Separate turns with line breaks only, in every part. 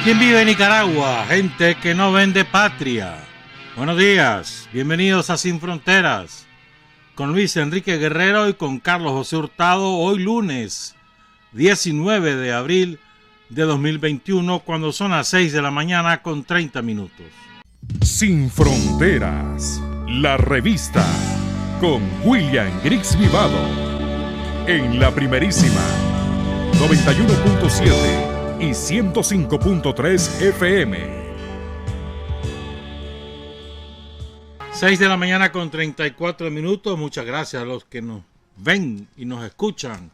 ¿Quién vive en Nicaragua? Gente que no vende patria. Buenos días, bienvenidos a Sin Fronteras, con Luis Enrique Guerrero y con Carlos José Hurtado, hoy lunes 19 de abril de 2021, cuando son las 6 de la mañana con 30 minutos.
Sin Fronteras, la revista, con William Griggs Vivado, en la primerísima 91.7 y 105.3 FM.
6 de la mañana con 34 minutos. Muchas gracias a los que nos ven y nos escuchan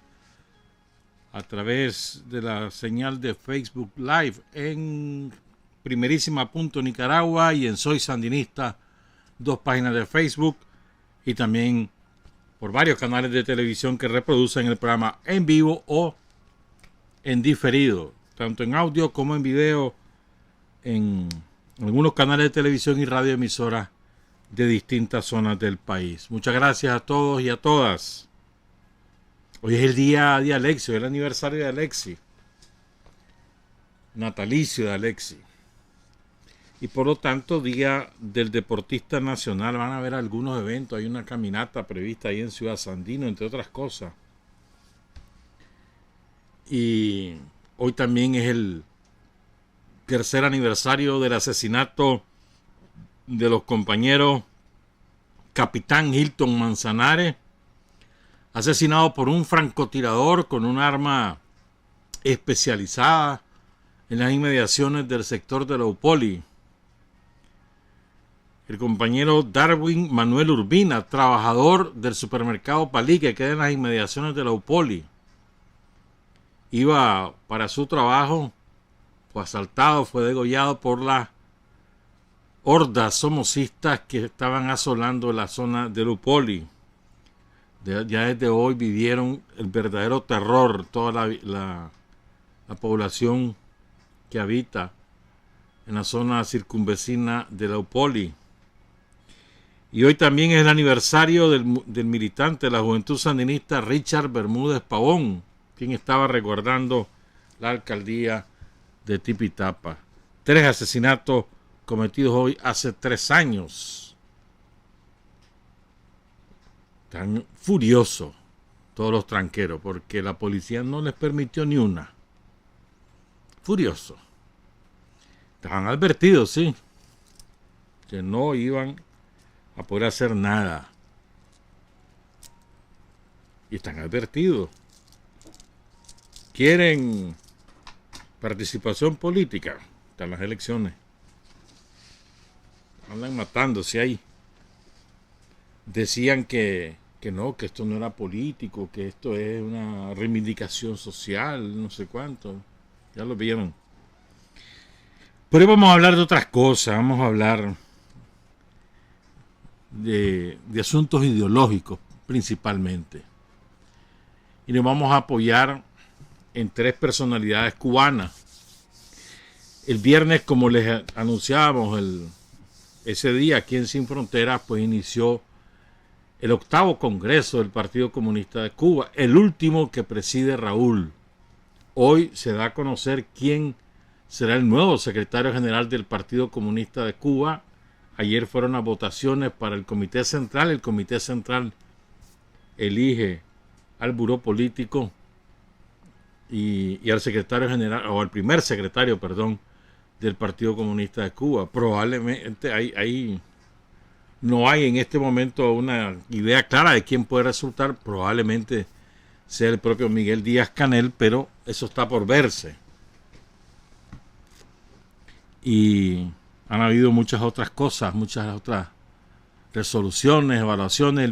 a través de la señal de Facebook Live en primerísima.nicaragua y en Soy Sandinista, 2 páginas de Facebook, y también por varios canales de televisión que reproducen el programa en vivo o en diferido, tanto en audio como en video, en algunos canales de televisión y radioemisoras de distintas zonas del país. Muchas gracias a todos y a todas. Hoy es el día de Alexi, el aniversario de Alexi, natalicio de Alexi, y por lo tanto día del deportista nacional. Van a haber algunos eventos, hay una caminata prevista ahí en Ciudad Sandino, entre otras cosas, y hoy también es el tercer aniversario del asesinato de los compañeros Capitán Hilton Manzanares, asesinado por un francotirador con un arma especializada en las inmediaciones del sector de la Upoli. El compañero Darwin Manuel Urbina, trabajador del supermercado Palí, que queda en las inmediaciones de la Upoli, iba para su trabajo, fue asaltado, fue degollado por las hordas somocistas que estaban asolando la zona de Upoli. Ya desde hoy vivieron el verdadero terror toda la población que habita en la zona circunvecina de la Upoli. Y hoy también es el aniversario del militante de la Juventud Sandinista Richard Bermúdez Pavón, quien estaba resguardando la alcaldía de Tipitapa. 3 asesinatos cometidos hoy hace 3 años. Están furiosos todos los tranqueros porque la policía no les permitió ni una. Furiosos. Estaban advertidos, sí, que no iban a poder hacer nada. Y están advertidos. Quieren participación política. Están las elecciones. Andan matándose ahí. Decían que no, que esto no era político, que esto es una reivindicación social, no sé cuánto. Ya lo vieron. Pero hoy vamos a hablar de otras cosas. Vamos a hablar de asuntos ideológicos principalmente. Y nos vamos a apoyar en 3 personalidades cubanas. El viernes, como les anunciábamos, ese día aquí en Sin Fronteras, pues inició el 8º Congreso del Partido Comunista de Cuba, el último que preside Raúl. Hoy se da a conocer quién será el nuevo secretario general del Partido Comunista de Cuba. Ayer fueron las votaciones para el Comité Central. El Comité Central elige al Buró Político y al secretario general, o al primer secretario, perdón, del Partido Comunista de Cuba. Probablemente no hay en este momento una idea clara de quién puede resultar. Probablemente sea el propio Miguel Díaz-Canel, pero eso está por verse. Y han habido muchas otras cosas, muchas otras resoluciones, evaluaciones.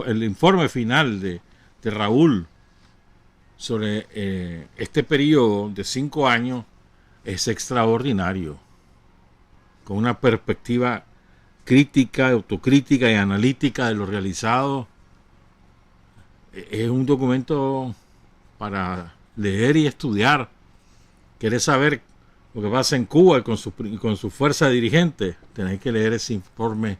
El informe final de Raúl sobre este periodo de 5 años es extraordinario, con una perspectiva crítica, autocrítica y analítica de lo realizado. Es un documento para leer y estudiar. ¿Querés saber lo que pasa en Cuba y con su fuerza dirigente? Tenéis que leer ese informe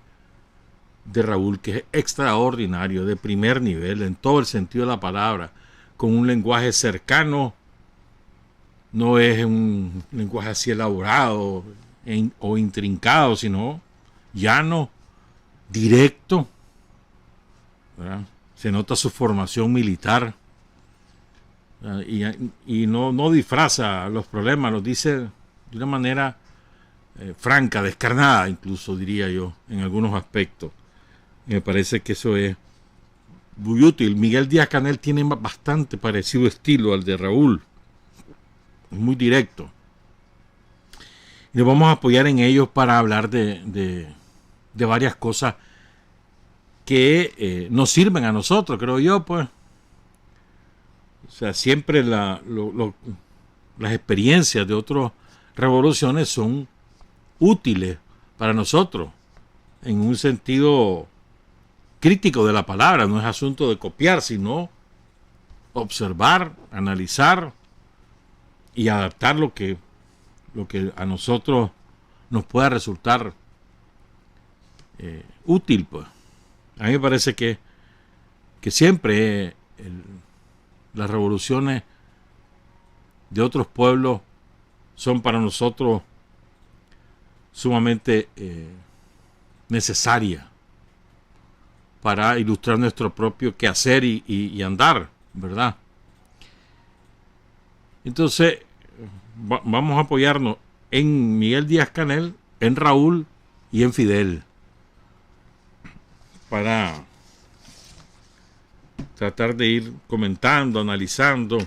de Raúl, que es extraordinario, de primer nivel, en todo el sentido de la palabra, con un lenguaje cercano no es un lenguaje así elaborado o intrincado, sino llano, directo, ¿verdad? Se nota su formación militar, y no disfraza los problemas, los dice de una manera franca, descarnada, incluso diría yo, en algunos aspectos. Y me parece que eso es muy útil. Miguel Díaz-Canel tiene bastante parecido estilo al de Raúl, muy directo. Y nos vamos a apoyar en ellos para hablar de varias cosas que nos sirven a nosotros, creo yo, pues. O sea, siempre las experiencias de otras revoluciones son útiles para nosotros, en un sentido crítico de la palabra. No es asunto de copiar, sino observar, analizar y adaptar lo que a nosotros nos pueda resultar útil, pues. A mí me parece que siempre las revoluciones de otros pueblos son para nosotros sumamente necesarias para ilustrar nuestro propio quehacer y andar, ¿verdad? Entonces, vamos a apoyarnos en Miguel Díaz-Canel, en Raúl y en Fidel, para tratar de ir comentando, analizando,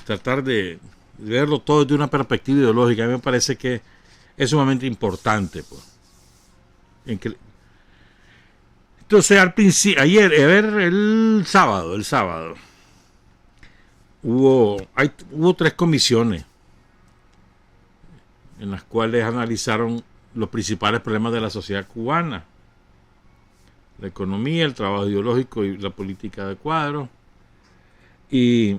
tratar de verlo todo desde una perspectiva ideológica. A mí me parece que es sumamente importante, pues. Entonces, al principio, el sábado, hubo 3 comisiones en las cuales analizaron los principales problemas de la sociedad cubana: la economía, el trabajo ideológico y la política de cuadro. Y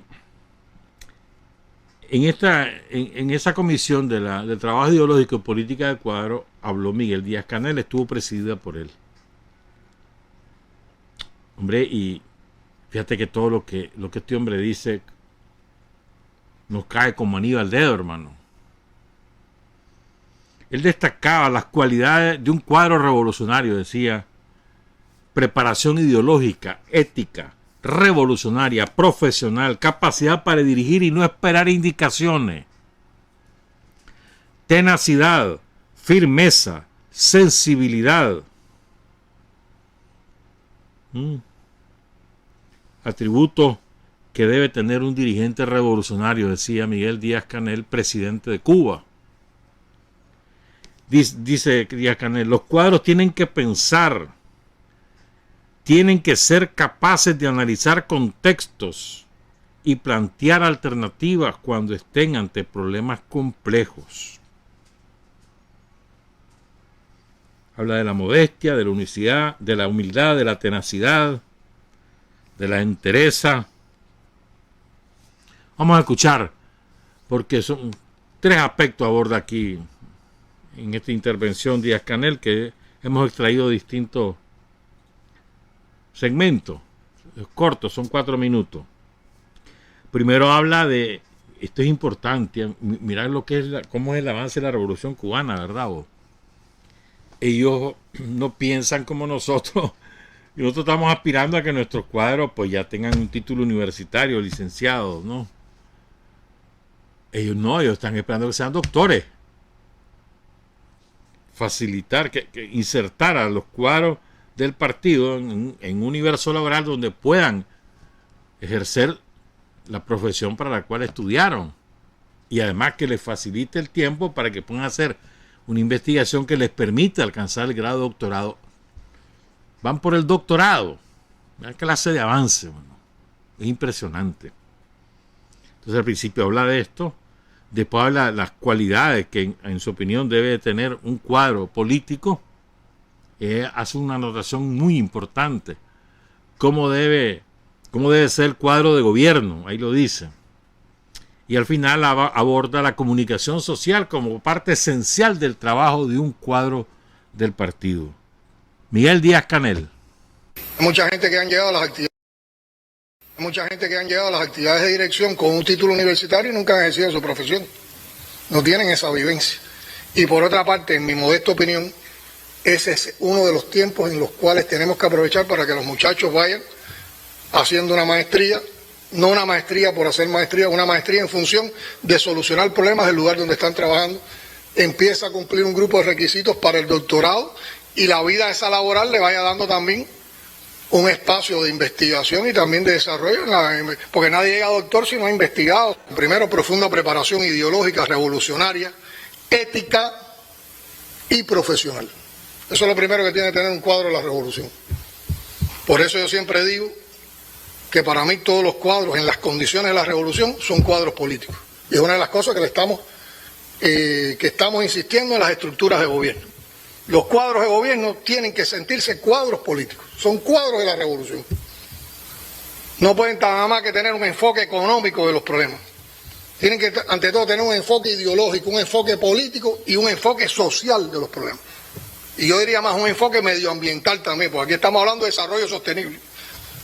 en esa comisión del trabajo ideológico y política de cuadro habló Miguel Díaz-Canel, estuvo presidida por él. Hombre, y fíjate que todo lo que este hombre dice nos cae como anillo al dedo, hermano. Él destacaba las cualidades de un cuadro revolucionario, decía: preparación ideológica, ética, revolucionaria, profesional, capacidad para dirigir y no esperar indicaciones, tenacidad, firmeza, sensibilidad. Atributos que debe tener un dirigente revolucionario, decía Miguel Díaz-Canel, presidente de Cuba. Dice Díaz-Canel: los cuadros tienen que pensar, tienen que ser capaces de analizar contextos y plantear alternativas cuando estén ante problemas complejos. Habla de la modestia, de la unicidad, de la humildad, de la tenacidad, de la entereza. Vamos a escuchar, porque son 3 aspectos aborda aquí en esta intervención Díaz-Canel, que hemos extraído distintos segmentos cortos, son 4 minutos. Primero habla de, esto es importante, mirar lo que es cómo es el avance de la Revolución Cubana, ¿verdad? Ellos no piensan como nosotros, y nosotros estamos aspirando a que nuestros cuadros pues ya tengan un título universitario, licenciados, ¿no? Ellos no, ellos están esperando que sean doctores. Facilitar, que insertar a los cuadros del partido en un universo laboral donde puedan ejercer la profesión para la cual estudiaron, y además que les facilite el tiempo para que puedan hacer una investigación que les permita alcanzar el grado de doctorado. Van por el doctorado, una clase de avance, bueno, es impresionante. Entonces al principio habla de esto, después habla de las cualidades que en su opinión debe tener un cuadro político. Hace una anotación muy importante: cómo debe ser el cuadro de gobierno, ahí lo dice. Y al final aborda la comunicación social como parte esencial del trabajo de un cuadro del partido. Miguel Díaz-Canel.
Mucha gente que han llegado a las actividades Hay mucha gente que han llegado a las actividades de dirección con un título universitario y nunca han ejercido su profesión. No tienen esa vivencia. Y por otra parte, en mi modesta opinión, ese es uno de los tiempos en los cuales tenemos que aprovechar para que los muchachos vayan haciendo una maestría, no una maestría por hacer maestría, una maestría en función de solucionar problemas del lugar donde están trabajando. Empieza a cumplir un grupo de requisitos para el doctorado y la vida esa laboral le vaya dando también un espacio de investigación y también de desarrollo, porque nadie llega a doctor si no ha investigado. Primero, profunda preparación ideológica, revolucionaria, ética y profesional. Eso es lo primero que tiene que tener un cuadro de la revolución. Por eso yo siempre digo que para mí todos los cuadros en las condiciones de la revolución son cuadros políticos. Y es una de las cosas que estamos insistiendo en las estructuras de gobierno. Los cuadros de gobierno tienen que sentirse cuadros políticos, son cuadros de la revolución. No pueden nada más que tener un enfoque económico de los problemas. Tienen que, ante todo, tener un enfoque ideológico, un enfoque político y un enfoque social de los problemas. Y yo diría más un enfoque medioambiental también, porque aquí estamos hablando de desarrollo sostenible.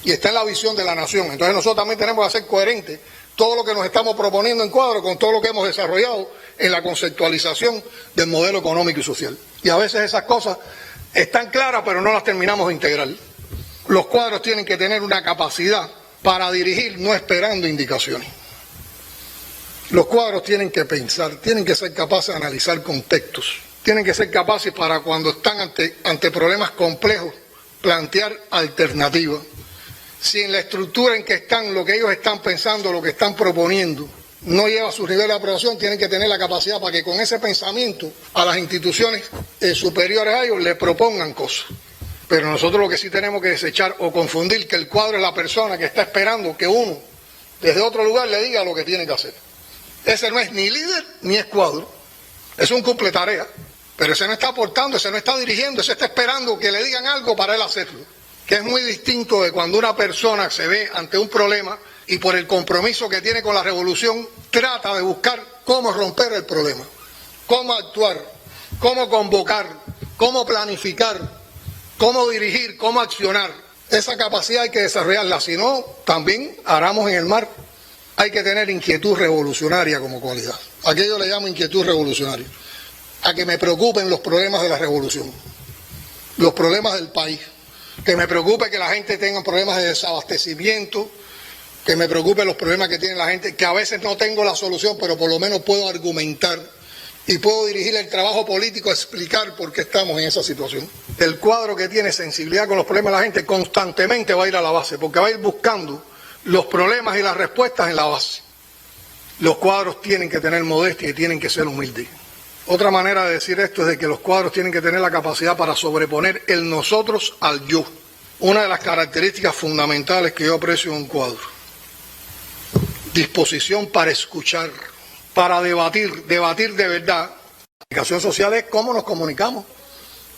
Y está en la visión de la nación. Entonces nosotros también tenemos que ser coherentes todo lo que nos estamos proponiendo en cuadro con todo lo que hemos desarrollado en la conceptualización del modelo económico y social. Y a veces esas cosas están claras, pero no las terminamos de integrar. Los cuadros tienen que tener una capacidad para dirigir, no esperando indicaciones. Los cuadros tienen que pensar, tienen que ser capaces de analizar contextos, tienen que ser capaces para cuando están ante problemas complejos, plantear alternativas. Si en la estructura en que están, lo que ellos están pensando, lo que están proponiendo, no lleva a su nivel de aprobación, tienen que tener la capacidad para que con ese pensamiento a las instituciones superiores a ellos le propongan cosas. Pero nosotros lo que sí tenemos que desechar o confundir que el cuadro es la persona que está esperando que uno desde otro lugar le diga lo que tiene que hacer. Ese no es ni líder ni es cuadro, es un cumple tarea, pero ese no está aportando, ese no está dirigiendo, ese está esperando que le digan algo para él hacerlo. Que es muy distinto de cuando una persona se ve ante un problema y por el compromiso que tiene con la revolución trata de buscar cómo romper el problema, cómo actuar, cómo convocar, cómo planificar, cómo dirigir, cómo accionar. Esa capacidad hay que desarrollarla, si no, también aramos en el mar. Hay que tener inquietud revolucionaria como cualidad. ¿A qué yo le llamo inquietud revolucionaria? A que me preocupen los problemas de la revolución, los problemas del país. Que me preocupe que la gente tenga problemas de desabastecimiento, que me preocupe los problemas que tiene la gente, que a veces no tengo la solución, pero por lo menos puedo argumentar y puedo dirigir el trabajo político a explicar por qué estamos en esa situación. El cuadro que tiene sensibilidad con los problemas de la gente constantemente va a ir a la base, porque va a ir buscando los problemas y las respuestas en la base. Los cuadros tienen que tener modestia y tienen que ser humildes. Otra manera de decir esto es de que los cuadros tienen que tener la capacidad para sobreponer el nosotros al yo. Una de las características fundamentales que yo aprecio en un cuadro. Disposición para escuchar, para debatir de verdad. La comunicación social es cómo nos comunicamos,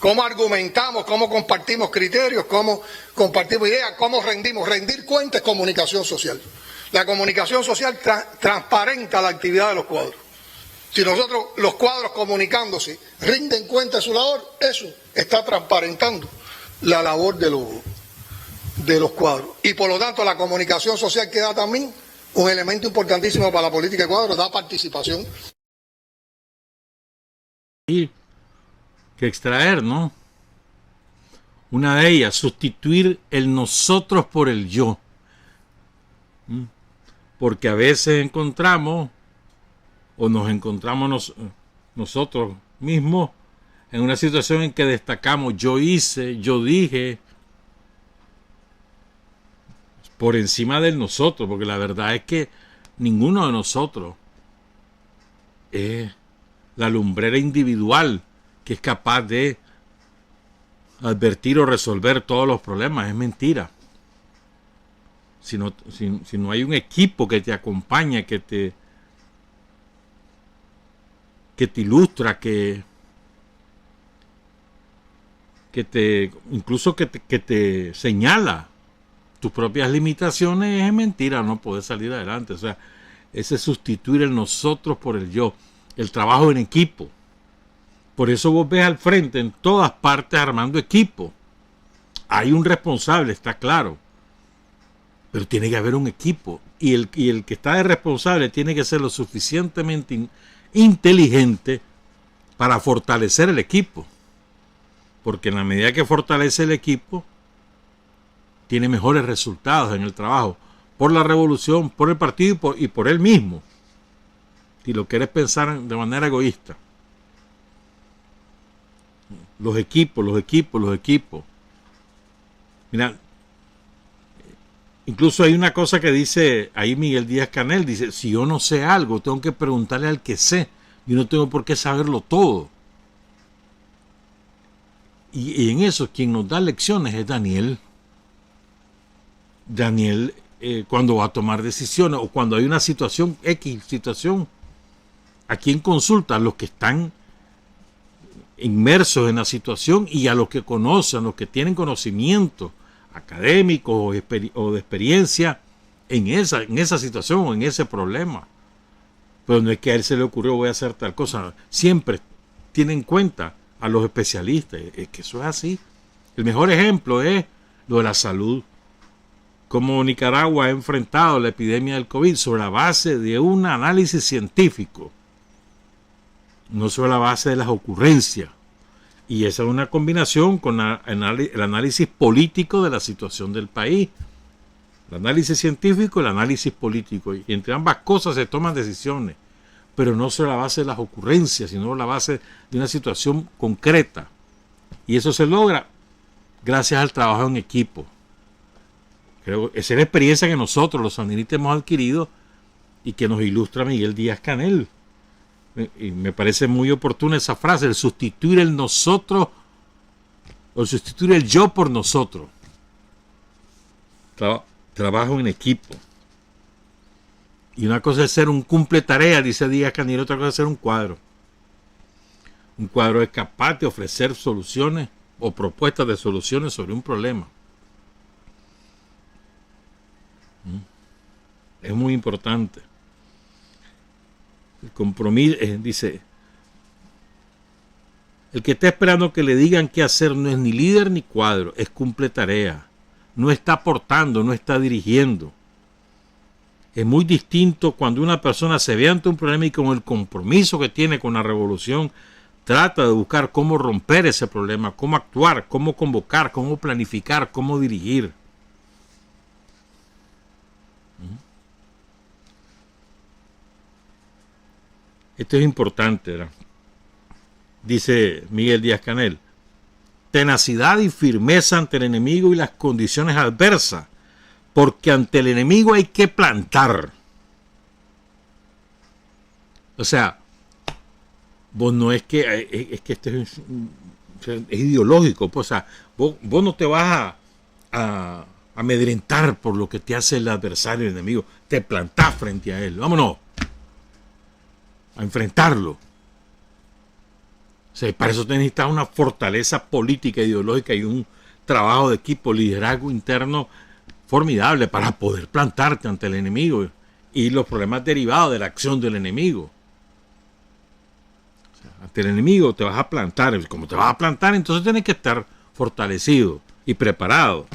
cómo argumentamos, cómo compartimos criterios, cómo compartimos ideas, cómo rendimos. Rendir cuentas es comunicación social. La comunicación social transparenta la actividad de los cuadros. Si nosotros, los cuadros comunicándose, rinden cuenta de su labor, eso está transparentando la labor de los cuadros. Y por lo tanto, la comunicación social que da también un elemento importantísimo para la política de cuadros, da participación.
Y que extraer, ¿no? Una de ellas, sustituir el nosotros por el yo. Porque a veces encontramos o nos encontramos nosotros mismos en una situación en que destacamos yo hice, yo dije, por encima del nosotros, porque la verdad es que ninguno de nosotros es la lumbrera individual que es capaz de advertir o resolver todos los problemas. Es mentira. Si no hay un equipo que te acompaña, que te ilustra, que te señala tus propias limitaciones, es mentira, no puedes salir adelante. O sea, ese sustituir el nosotros por el yo, el trabajo en equipo. Por eso vos ves al frente en todas partes armando equipo. Hay un responsable, está claro. Pero tiene que haber un equipo. Y el que está de responsable tiene que ser lo suficientemente inteligente para fortalecer el equipo. Porque en la medida que fortalece el equipo, tiene mejores resultados en el trabajo. Por la revolución, por el partido y por él mismo. Si lo quieres pensar de manera egoísta. Los equipos. Mira, incluso hay una cosa que dice ahí Miguel Díaz-Canel, dice, si yo no sé algo, tengo que preguntarle al que sé. Yo no tengo por qué saberlo todo. Y en eso, quien nos da lecciones es Daniel. Daniel, cuando va a tomar decisiones o cuando hay una situación, X situación, ¿a quién consulta? A los que están inmersos en la situación y a los que conocen, a los que tienen conocimiento académico o de experiencia en esa situación o en ese problema. Pero no es que a él se le ocurrió voy a hacer tal cosa. Siempre tiene en cuenta a los especialistas. Es que eso es así. El mejor ejemplo es lo de la salud. Como Nicaragua ha enfrentado la epidemia del COVID sobre la base de un análisis científico. No sobre la base de las ocurrencias. Y esa es una combinación con el análisis político de la situación del país. El análisis científico y el análisis político. Y entre ambas cosas se toman decisiones. Pero no sobre la base de las ocurrencias, sino sobre la base de una situación concreta. Y eso se logra gracias al trabajo en equipo. Creo que esa es la experiencia que nosotros, los sandinistas, hemos adquirido y que nos ilustra Miguel Díaz-Canel. Y me parece muy oportuna esa frase, el sustituir el nosotros o sustituir el yo por nosotros. Trabajo en equipo. Y una cosa es ser un cumple tarea, dice Díaz-Canel, otra cosa es ser un cuadro. Un cuadro es capaz de ofrecer soluciones o propuestas de soluciones sobre un problema. Es muy importante. El compromiso, dice, el que está esperando que le digan qué hacer no es ni líder ni cuadro, es cumple tarea. No está aportando, no está dirigiendo. Es muy distinto cuando una persona se ve ante un problema y con el compromiso que tiene con la revolución, trata de buscar cómo romper ese problema, cómo actuar, cómo convocar, cómo planificar, cómo dirigir. Esto es importante, ¿verdad? Dice Miguel Díaz-Canel, tenacidad y firmeza ante el enemigo y las condiciones adversas, porque ante el enemigo hay que plantar. O sea, vos no es que esto es ideológico, pues, o sea, vos no te vas a amedrentar por lo que te hace el adversario, el enemigo, te plantás frente a él, vámonos a enfrentarlo. O sea, para eso necesitas una fortaleza política, ideológica y un trabajo de equipo, liderazgo interno formidable para poder plantarte ante el enemigo y los problemas derivados de la acción del enemigo. O sea, ante el enemigo te vas a plantar. Como te vas a plantar, entonces tienes que estar fortalecido y preparado.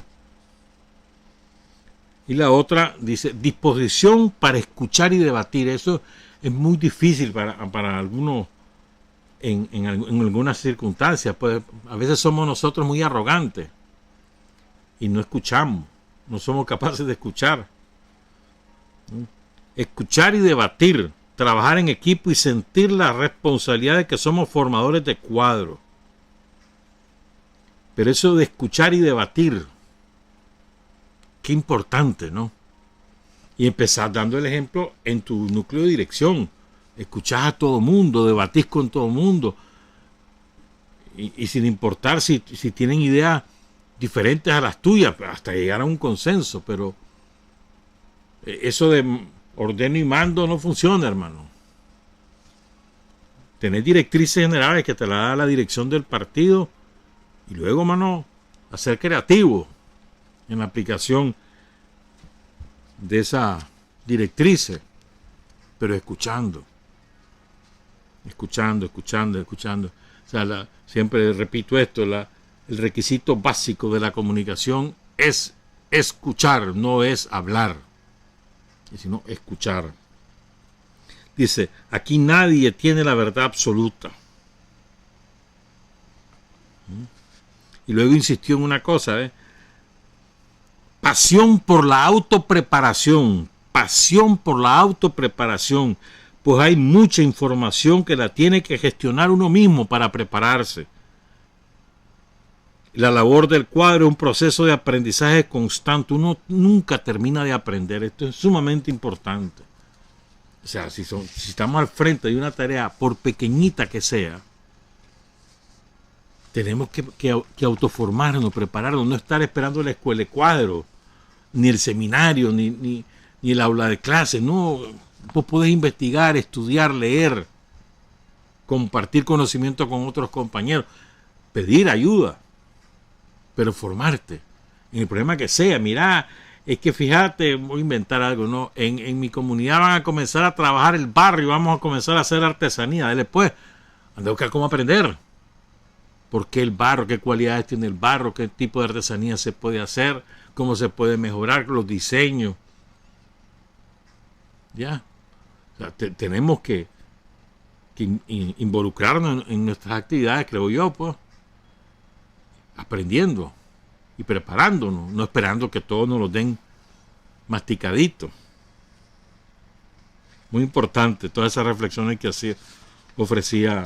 Y la otra dice, disposición para escuchar y debatir. Eso es muy difícil para algunos en algunas circunstancias. Pues a veces somos nosotros muy arrogantes y no escuchamos, no somos capaces de escuchar. Escuchar y debatir, trabajar en equipo y sentir la responsabilidad de que somos formadores de cuadro. Pero eso de escuchar y debatir, qué importante, ¿no? Y empezar dando el ejemplo en tu núcleo de dirección. Escuchás a todo mundo, debatís con todo mundo. Y sin importar si tienen ideas diferentes a las tuyas, hasta llegar a un consenso. Pero eso de ordeno y mando no funciona, hermano. Tenés directrices generales que te la da la dirección del partido. Y luego, hermano, a ser creativo en la aplicación de esa directrices, pero escuchando. O sea, siempre repito esto, el requisito básico de la comunicación es escuchar, no es hablar, sino escuchar. Dice, aquí nadie tiene la verdad absoluta. Y luego insistió en una cosa, pasión por la autopreparación, pues hay mucha información que la tiene que gestionar uno mismo para prepararse. La labor del cuadro es un proceso de aprendizaje constante, uno nunca termina de aprender, esto es sumamente importante. O sea, si estamos al frente de una tarea, por pequeñita que sea, tenemos que autoformarnos, prepararnos, no estar esperando la escuela de cuadro, ni el seminario, ni el aula de clase. No, vos podés investigar, estudiar, leer, compartir conocimiento con otros compañeros, pedir ayuda, pero formarte. En el problema que sea, mira, es que fíjate, voy a inventar algo, ¿no? En mi comunidad van a comenzar a trabajar el barrio, vamos a comenzar a hacer artesanía. Después, anda a buscar cómo aprender. ¿Por qué el barro? ¿Qué cualidades tiene el barro? ¿Qué tipo de artesanía se puede hacer? ¿Cómo se puede mejorar los diseños? Ya. O sea, tenemos que involucrarnos en nuestras actividades, creo yo, pues. Aprendiendo y preparándonos, no esperando que todos nos lo den masticadito. Muy importante todas esas reflexiones que ofrecía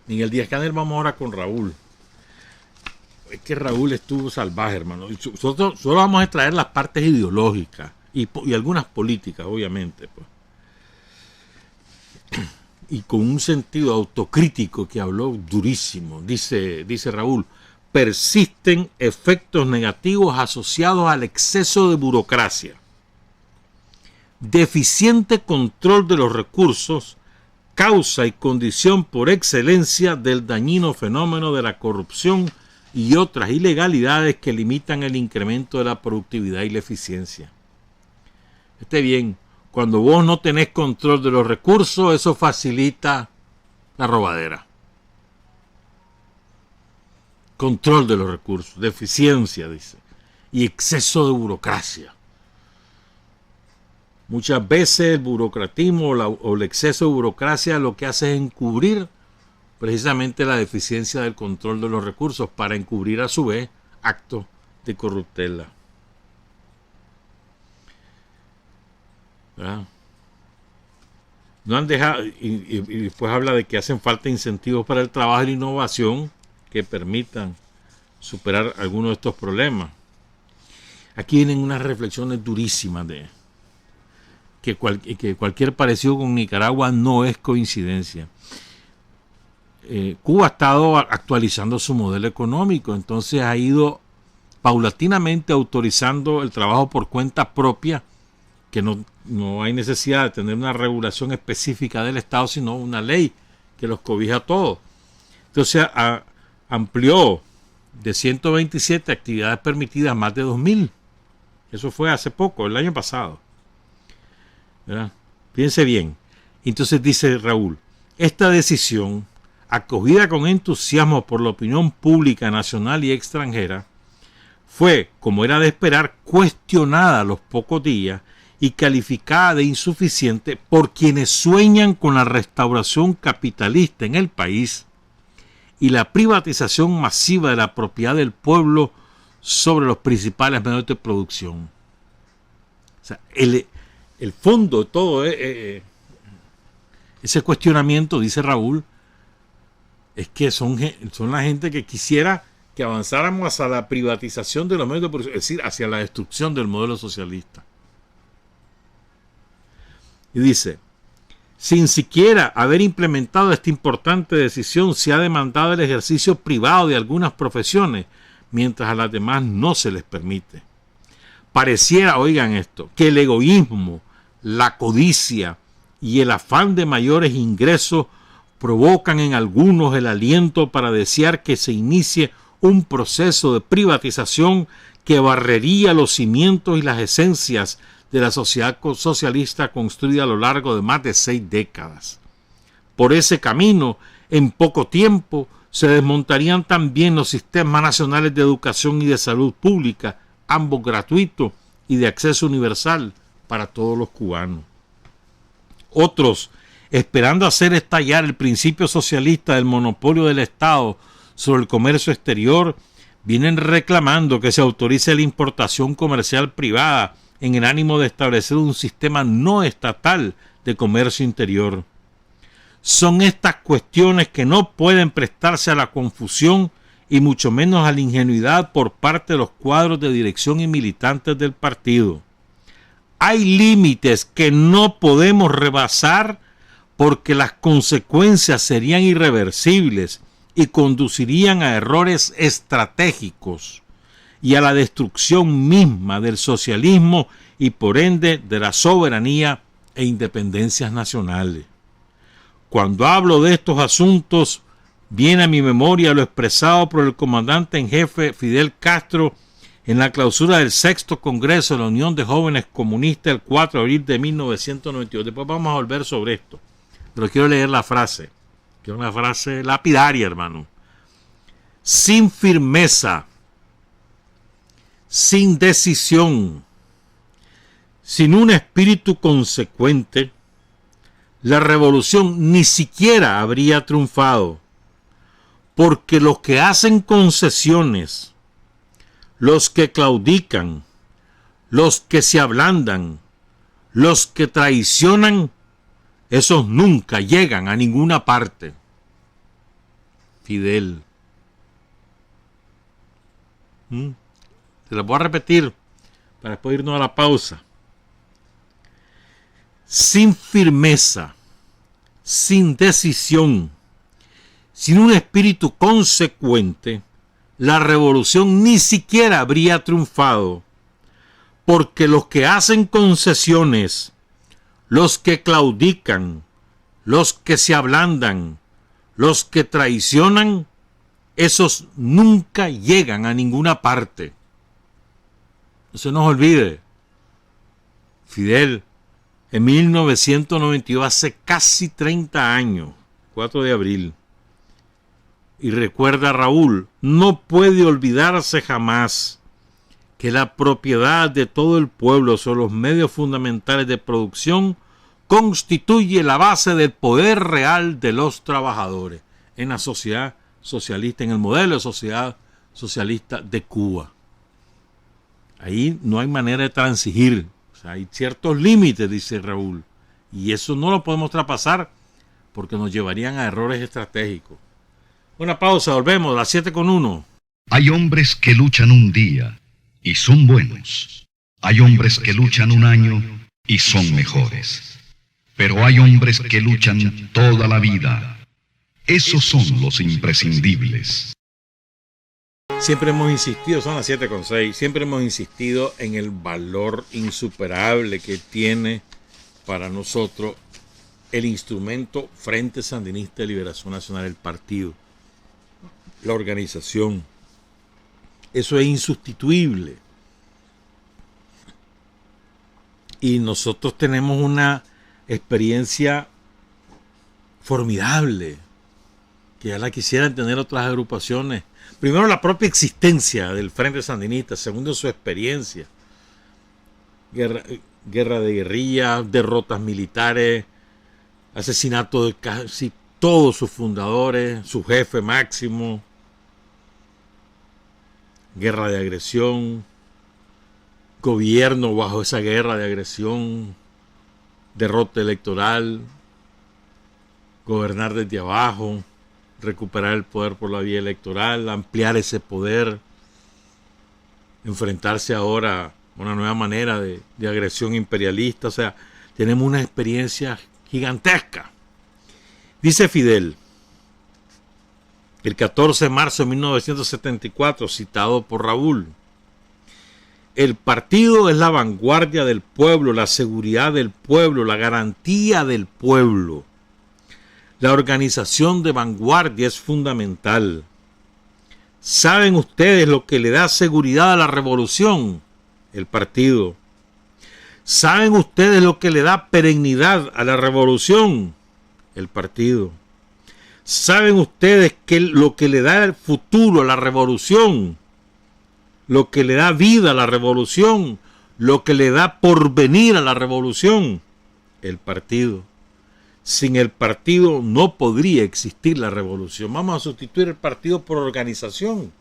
Miguel Díaz-Canel. Vamos ahora con Raúl. Es que Raúl estuvo salvaje, hermano. Nosotros solo vamos a extraer las partes ideológicas y algunas políticas, obviamente, pues. Y con un sentido autocrítico que habló durísimo. Dice Raúl, persisten efectos negativos asociados al exceso de burocracia, deficiente control de los recursos, causa y condición por excelencia del dañino fenómeno de la corrupción y otras ilegalidades que limitan el incremento de la productividad y la eficiencia. Esté bien, cuando vos no tenés control de los recursos, eso facilita la robadera. Control de los recursos, deficiencia, dice, y exceso de burocracia. Muchas veces el burocratismo o el exceso de burocracia lo que hace es encubrir precisamente la deficiencia del control de los recursos para encubrir a su vez actos de corruptela. ¿Verdad? No han dejado, y después habla de que hacen falta incentivos para el trabajo y la innovación que permitan superar algunos de estos problemas. Aquí vienen unas reflexiones durísimas de que cualquier parecido con Nicaragua no es coincidencia. Cuba ha estado actualizando su modelo económico, entonces ha ido paulatinamente autorizando el trabajo por cuenta propia, que no hay necesidad de tener una regulación específica del Estado, sino una ley que los cobija a todos. Entonces amplió de 127 actividades permitidas a más de 2.000. Eso fue hace poco, el año pasado. ¿Verdad? Fíjense bien. Entonces dice Raúl, esta decisión, acogida con entusiasmo por la opinión pública nacional y extranjera, fue, como era de esperar, cuestionada a los pocos días y calificada de insuficiente por quienes sueñan con la restauración capitalista en el país y la privatización masiva de la propiedad del pueblo sobre los principales medios de producción. O sea, el fondo de todo ese cuestionamiento, dice Raúl, es que son la gente que quisiera que avanzáramos hacia la privatización de los medios de producción, es decir, hacia la destrucción del modelo socialista. Y dice, sin siquiera haber implementado esta importante decisión, se ha demandado el ejercicio privado de algunas profesiones, mientras a las demás no se les permite. Pareciera, oigan esto, que el egoísmo, la codicia y el afán de mayores ingresos provocan en algunos el aliento para desear que se inicie un proceso de privatización que barrería los cimientos y las esencias de la sociedad socialista construida a lo largo de más de 6 décadas. Por ese camino, en poco tiempo, se desmontarían también los sistemas nacionales de educación y de salud pública, ambos gratuitos y de acceso universal para todos los cubanos. Otros, esperando hacer estallar el principio socialista del monopolio del Estado sobre el comercio exterior, vienen reclamando que se autorice la importación comercial privada en el ánimo de establecer un sistema no estatal de comercio interior. Son estas cuestiones que no pueden prestarse a la confusión y mucho menos a la ingenuidad por parte de los cuadros de dirección y militantes del partido. Hay límites que no podemos rebasar porque las consecuencias serían irreversibles y conducirían a errores estratégicos y a la destrucción misma del socialismo y por ende de la soberanía e independencias nacionales. Cuando hablo de estos asuntos, viene a mi memoria lo expresado por el comandante en jefe Fidel Castro en la clausura del 6º Congreso de la Unión de Jóvenes Comunistas el 4 de abril de 1992. Después vamos a volver sobre esto, pero quiero leer la frase, que es una frase lapidaria, hermano. Sin firmeza, sin decisión, sin un espíritu consecuente, la revolución ni siquiera habría triunfado, porque los que hacen concesiones, los que claudican, los que se ablandan, los que traicionan, esos nunca llegan a ninguna parte. Fidel. Se lo voy a repetir para después irnos a la pausa. Sin firmeza, sin decisión, sin un espíritu consecuente, la revolución ni siquiera habría triunfado, porque los que hacen concesiones, los que claudican, los que se ablandan, los que traicionan, esos nunca llegan a ninguna parte. No se nos olvide, Fidel, en 1992, hace casi 30 años, 4 de abril, y recuerda Raúl, no puede olvidarse jamás que la propiedad de todo el pueblo sobre los medios fundamentales de producción constituye la base del poder real de los trabajadores en la sociedad socialista, en el modelo de sociedad socialista de Cuba. Ahí no hay manera de transigir, o sea, hay ciertos límites, dice Raúl, y eso no lo podemos traspasar porque nos llevarían a errores estratégicos. Una pausa, volvemos a las 7:01.
Hay hombres que luchan un día y son buenos. Hay hombres que luchan un año y son mejores. Pero hay hombres que luchan toda la vida. Esos son los imprescindibles.
Siempre hemos insistido, son las 7:06, siempre hemos insistido en el valor insuperable que tiene para nosotros el instrumento Frente Sandinista de Liberación Nacional, el partido, la organización. Eso es insustituible. Y nosotros tenemos una experiencia formidable, que ya la quisieran tener otras agrupaciones. Primero, la propia existencia del Frente Sandinista. Segundo, su experiencia. Guerra de guerrilla, derrotas militares, asesinato de casi todos sus fundadores, su jefe máximo, guerra de agresión, gobierno bajo esa guerra de agresión, derrota electoral, gobernar desde abajo, recuperar el poder por la vía electoral, ampliar ese poder, enfrentarse ahora a una nueva manera de agresión imperialista. O sea, tenemos una experiencia gigantesca. Dice Fidel, el 14 de marzo de 1974, citado por Raúl: el partido es la vanguardia del pueblo, la seguridad del pueblo, la garantía del pueblo. La organización de vanguardia es fundamental. ¿Saben ustedes lo que le da seguridad a la revolución? El partido. ¿Saben ustedes lo que le da perennidad a la revolución? El partido. ¿Saben ustedes lo que le da el futuro a la revolución? lo que le da vida a la revolución, lo que le da porvenir a la revolución, el partido. Sin el partido no podría existir la revolución. Vamos a sustituir el partido por organización.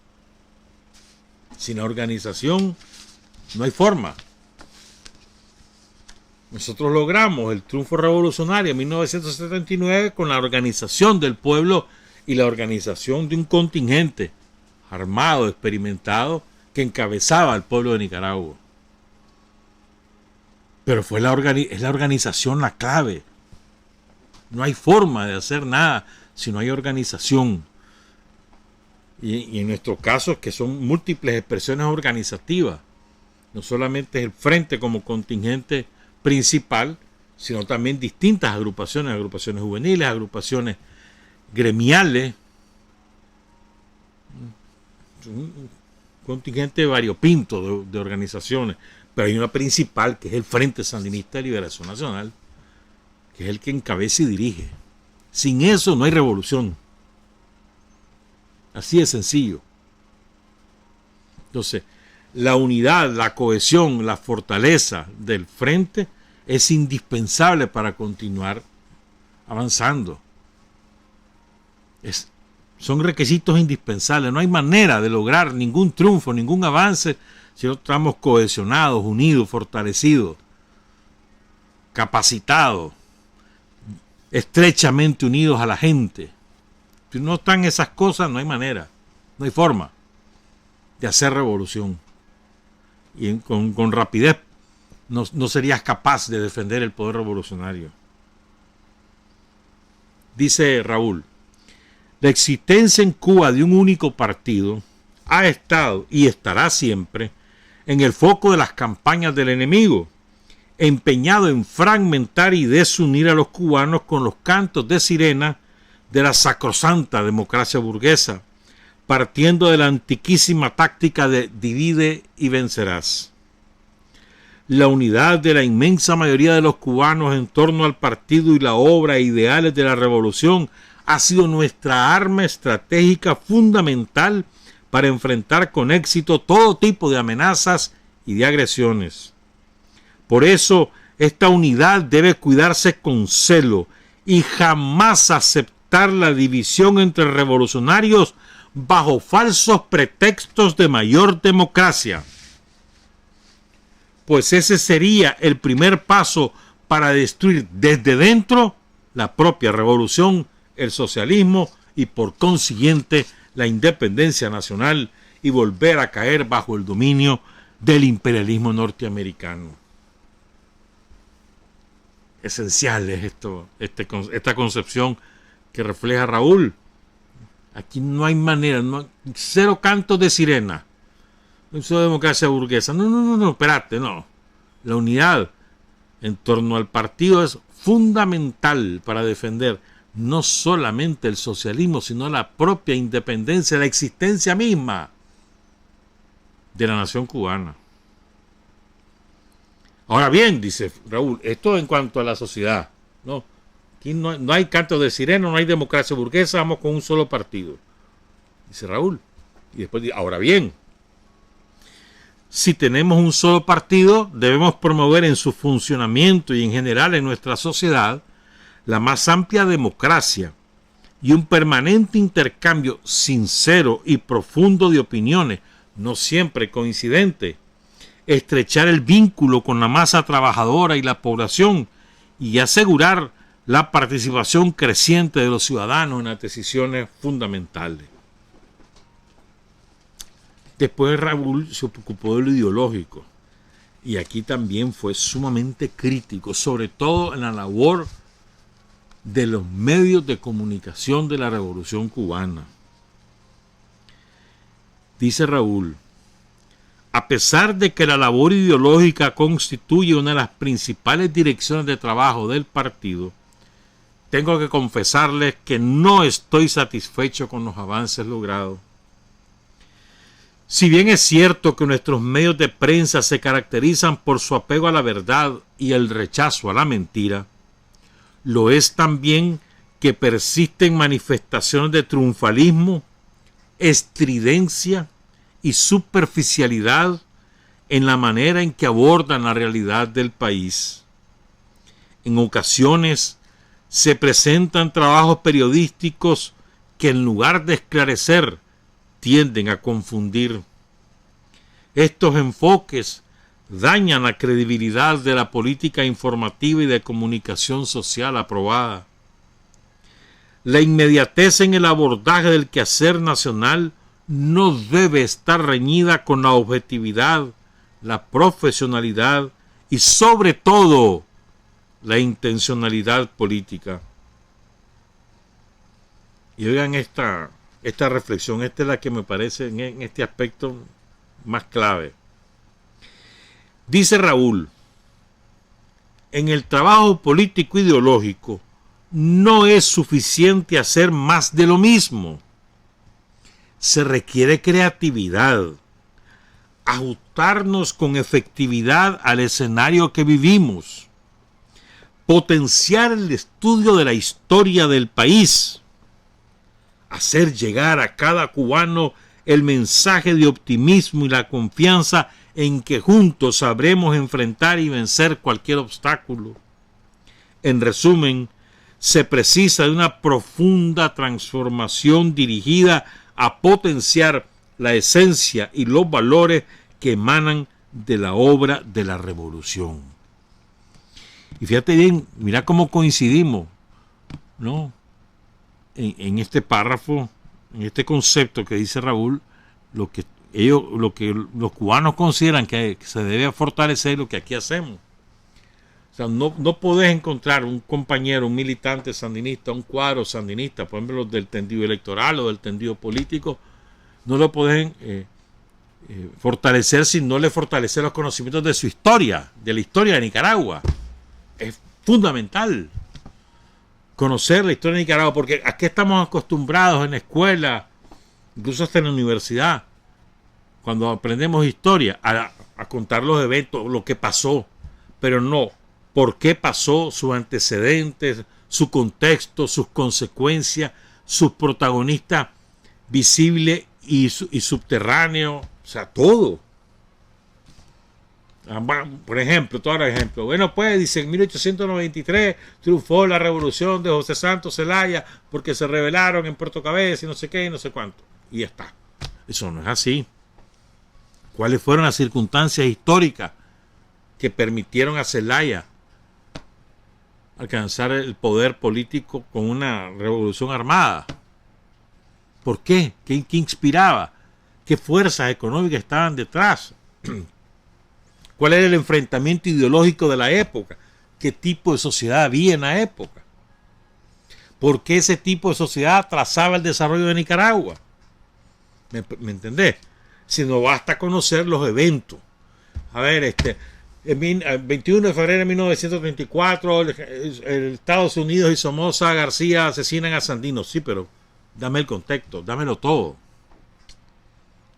Sin la organización no hay forma. Nosotros logramos el triunfo revolucionario en 1979 con la organización del pueblo y la organización de un contingente armado, experimentado, que encabezaba al pueblo de Nicaragua. Pero es la organización la clave. No hay forma de hacer nada si no hay organización. Y en nuestro caso es que son múltiples expresiones organizativas. No solamente es el frente como contingente principal, sino también distintas agrupaciones juveniles, agrupaciones gremiales, un contingente variopinto de organizaciones, pero hay una principal que es el Frente Sandinista de Liberación Nacional, que es el que encabeza y dirige. Sin eso no hay revolución. Así de sencillo. Entonces, la unidad, la cohesión, la fortaleza del frente es indispensable para continuar avanzando. Son requisitos indispensables. No hay manera de lograr ningún triunfo, ningún avance si no estamos cohesionados, unidos, fortalecidos, capacitados, estrechamente unidos a la gente. Si no están esas cosas, no hay manera, no hay forma de hacer revolución. Y con rapidez no serías capaz de defender el poder revolucionario. Dice Raúl, la existencia en Cuba de un único partido ha estado y estará siempre en el foco de las campañas del enemigo, empeñado en fragmentar y desunir a los cubanos con los cantos de sirena de la sacrosanta democracia burguesa, partiendo de la antiquísima táctica de divide y vencerás. La unidad de la inmensa mayoría de los cubanos en torno al partido y la obra e ideales de la revolución ha sido nuestra arma estratégica fundamental para enfrentar con éxito todo tipo de amenazas y de agresiones. Por eso, esta unidad debe cuidarse con celo y jamás aceptar la división entre revolucionarios bajo falsos pretextos de mayor democracia, pues ese sería el primer paso para destruir desde dentro la propia revolución, el socialismo y por consiguiente la independencia nacional y volver a caer bajo el dominio del imperialismo norteamericano. Esencial es esta concepción que refleja Raúl. Aquí no hay manera, cero cantos de sirena. Eso es democracia burguesa. No, espérate, no. La unidad en torno al partido es fundamental para defender no solamente el socialismo, sino la propia independencia, la existencia misma de la nación cubana. Ahora bien, dice Raúl, esto en cuanto a la sociedad, ¿no? Aquí no hay canto de sirena, no hay democracia burguesa, vamos con un solo partido. Dice Raúl. Y después dice, ahora bien, si tenemos un solo partido, debemos promover en su funcionamiento y en general en nuestra sociedad la más amplia democracia y un permanente intercambio sincero y profundo de opiniones, no siempre coincidentes, estrechar el vínculo con la masa trabajadora y la población y asegurar la participación creciente de los ciudadanos en las decisiones fundamentales. Después Raúl se ocupó de lo ideológico y aquí también fue sumamente crítico, sobre todo en la labor de los medios de comunicación de la Revolución Cubana. Dice Raúl, a pesar de que la labor ideológica constituye una de las principales direcciones de trabajo del partido, tengo que confesarles que no estoy satisfecho con los avances logrados. Si bien es cierto que nuestros medios de prensa se caracterizan por su apego a la verdad y el rechazo a la mentira, lo es también que persisten manifestaciones de triunfalismo, estridencia y superficialidad en la manera en que abordan la realidad del país. En ocasiones se presentan trabajos periodísticos que en lugar de esclarecer tienden a confundir. Estos enfoques dañan la credibilidad de la política informativa y de comunicación social aprobada. La inmediatez en el abordaje del quehacer nacional no debe estar reñida con la objetividad, la profesionalidad y sobre todo la intencionalidad política. Y oigan esta reflexión, esta es la que me parece en este aspecto más clave. Dice Raúl, en el trabajo político ideológico no es suficiente hacer más de lo mismo. Se requiere creatividad, ajustarnos con efectividad al escenario que vivimos, potenciar el estudio de la historia del país, hacer llegar a cada cubano el mensaje de optimismo y la confianza en que juntos sabremos enfrentar y vencer cualquier obstáculo. En resumen, se precisa de una profunda transformación dirigida a potenciar la esencia y los valores que emanan de la obra de la revolución. Y fíjate bien, mira cómo coincidimos, ¿no? En este párrafo, en este concepto que dice Raúl, lo que los cubanos consideran que se debe fortalecer, lo que aquí hacemos. O sea, no podés encontrar un compañero, un militante sandinista, un cuadro sandinista, por ejemplo, los del tendido electoral o del tendido político, no lo podés fortalecer si no le fortalecer los conocimientos de su historia, de la historia de Nicaragua. Es fundamental conocer la historia de Nicaragua, porque aquí estamos acostumbrados en la escuela, incluso hasta en la universidad, cuando aprendemos historia, a contar los eventos, lo que pasó, pero no por qué pasó, sus antecedentes, su contexto, sus consecuencias, sus protagonistas visibles y subterráneos, o sea, todo. Por ejemplo, bueno, pues dice, en 1893 triunfó la revolución de José Santos Zelaya porque se rebelaron en Puerto Cabeza y no sé qué y no sé cuánto. Y ya está. Eso no es así. ¿Cuáles fueron las circunstancias históricas que permitieron a Zelaya alcanzar el poder político con una revolución armada? ¿Por qué? ¿Qué inspiraba? ¿Qué fuerzas económicas estaban detrás? ¿Cuál era el enfrentamiento ideológico de la época? ¿Qué tipo de sociedad había en la época? ¿Por qué ese tipo de sociedad trazaba el desarrollo de Nicaragua? ¿Me entendés? Si no basta conocer los eventos. A ver, el 21 de febrero de 1934, el Estados Unidos y Somoza García asesinan a Sandino. Sí, pero dame el contexto, dámelo todo.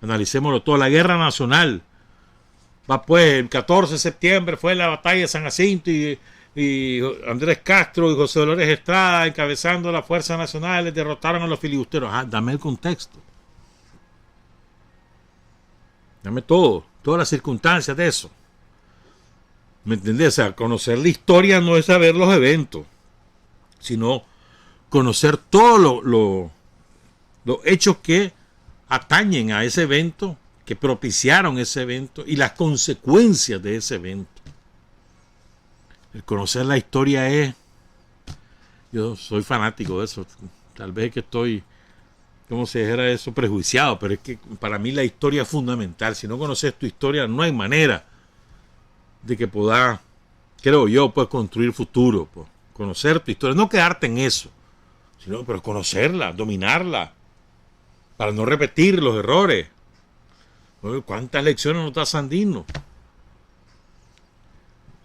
Analicémoslo todo. La guerra nacional. Va pues, el 14 de septiembre fue la batalla de San Jacinto y Andrés Castro y José Dolores Estrada, encabezando las fuerzas nacionales, derrotaron a los filibusteros. Dame el contexto. Dame todo, todas las circunstancias de eso. ¿Me entendés? O sea, conocer la historia no es saber los eventos, sino conocer todos los hechos que atañen a ese evento, que propiciaron ese evento y las consecuencias de ese evento. El conocer la historia es... Yo soy fanático de eso. Tal vez que estoy, ¿cómo se dijera eso? Prejuiciado, pero es que para mí la historia es fundamental. Si no conoces tu historia, no hay manera de que puedas, creo yo, pues construir futuro. Pues. Conocer tu historia, no quedarte en eso, pero conocerla, dominarla, para no repetir los errores. ¿Cuántas lecciones nos da Sandino?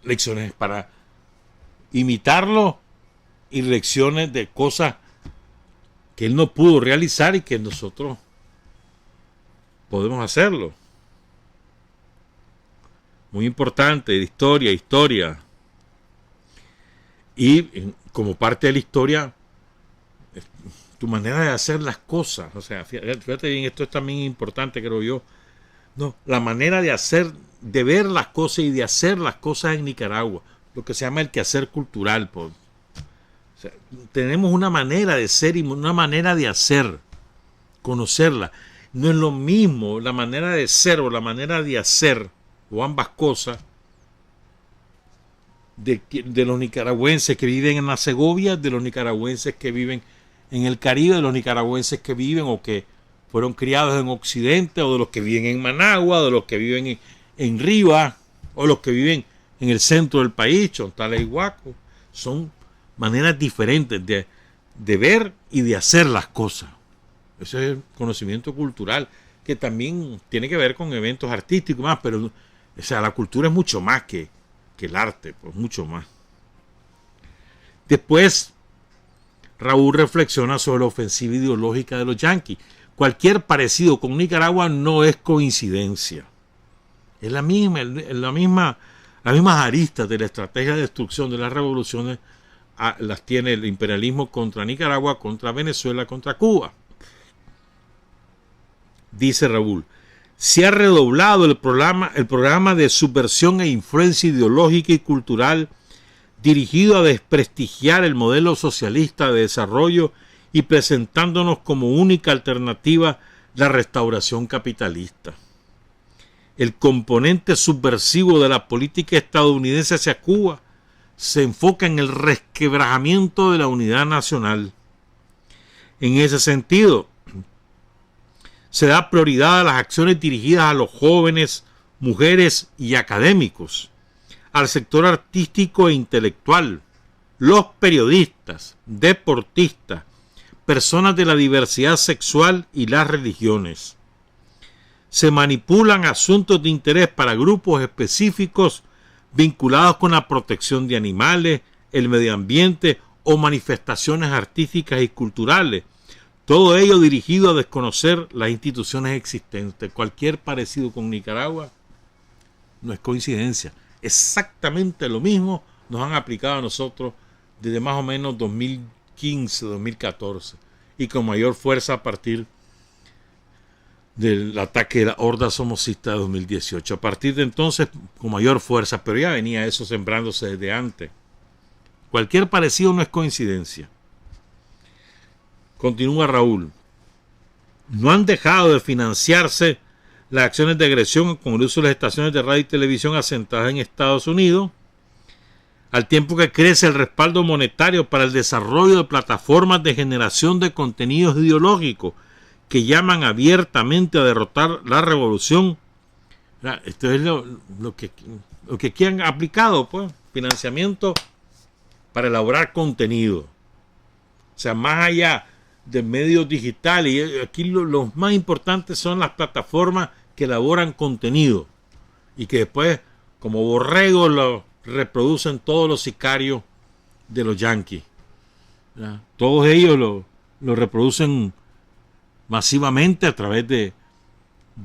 Lecciones para imitarlo y lecciones de cosas que él no pudo realizar y que nosotros podemos hacerlo. Muy importante, historia. Y como parte de la historia, tu manera de hacer las cosas. O sea, fíjate bien, esto es también importante, creo yo, No, la manera de hacer, de ver las cosas y de hacer las cosas en Nicaragua, lo que se llama el quehacer cultural. Pues. O sea, tenemos una manera de ser y una manera de hacer, conocerla. No es lo mismo la manera de ser o la manera de hacer, o ambas cosas, de los nicaragüenses que viven en la Segovia, de los nicaragüenses que viven en el Caribe, de los nicaragüenses que viven o que fueron criados en Occidente, o de los que viven en Managua, o de los que viven en Riva, o los que viven en el centro del país, Chontala y Huaco. Son maneras diferentes de ver y de hacer las cosas. Ese es el conocimiento cultural, que también tiene que ver con eventos artísticos más, pero o sea, la cultura es mucho más que el arte, pues mucho más. Después, Raúl reflexiona sobre la ofensiva ideológica de los yanquis. Cualquier parecido con Nicaragua no es coincidencia. Es las mismas aristas de la estrategia de destrucción de las revoluciones, las tiene el imperialismo contra Nicaragua, contra Venezuela, contra Cuba. Dice Raúl, se ha redoblado el programa de subversión e influencia ideológica y cultural dirigido a desprestigiar el modelo socialista de desarrollo y presentándonos como única alternativa la restauración capitalista. El componente subversivo de la política estadounidense hacia Cuba se enfoca en el resquebrajamiento de la unidad nacional. En ese sentido, se da prioridad a las acciones dirigidas a los jóvenes, mujeres y académicos, al sector artístico e intelectual, los periodistas, deportistas, personas de la diversidad sexual y las religiones. Se manipulan asuntos de interés para grupos específicos vinculados con la protección de animales, el medio ambiente o manifestaciones artísticas y culturales. Todo ello dirigido a desconocer las instituciones existentes. Cualquier parecido con Nicaragua no es coincidencia. Exactamente lo mismo nos han aplicado a nosotros desde más o menos 2015, 2014 y con mayor fuerza a partir del ataque de la horda somocista de 2018. A partir de entonces con mayor fuerza, pero ya venía eso sembrándose desde antes. Cualquier parecido no es coincidencia. Continúa Raúl. No han dejado de financiarse las acciones de agresión con el uso de las estaciones de radio y televisión asentadas en Estados Unidos, al tiempo que crece el respaldo monetario para el desarrollo de plataformas de generación de contenidos ideológicos que llaman abiertamente a derrotar la revolución. Esto es lo que aquí han aplicado, pues, financiamiento para elaborar contenido. O sea, más allá de medios digitales, y aquí los más importantes son las plataformas que elaboran contenido y que después, como borregos, lo reproducen todos los sicarios de los yanquis. ¿Ya? Todos ellos lo reproducen masivamente a través de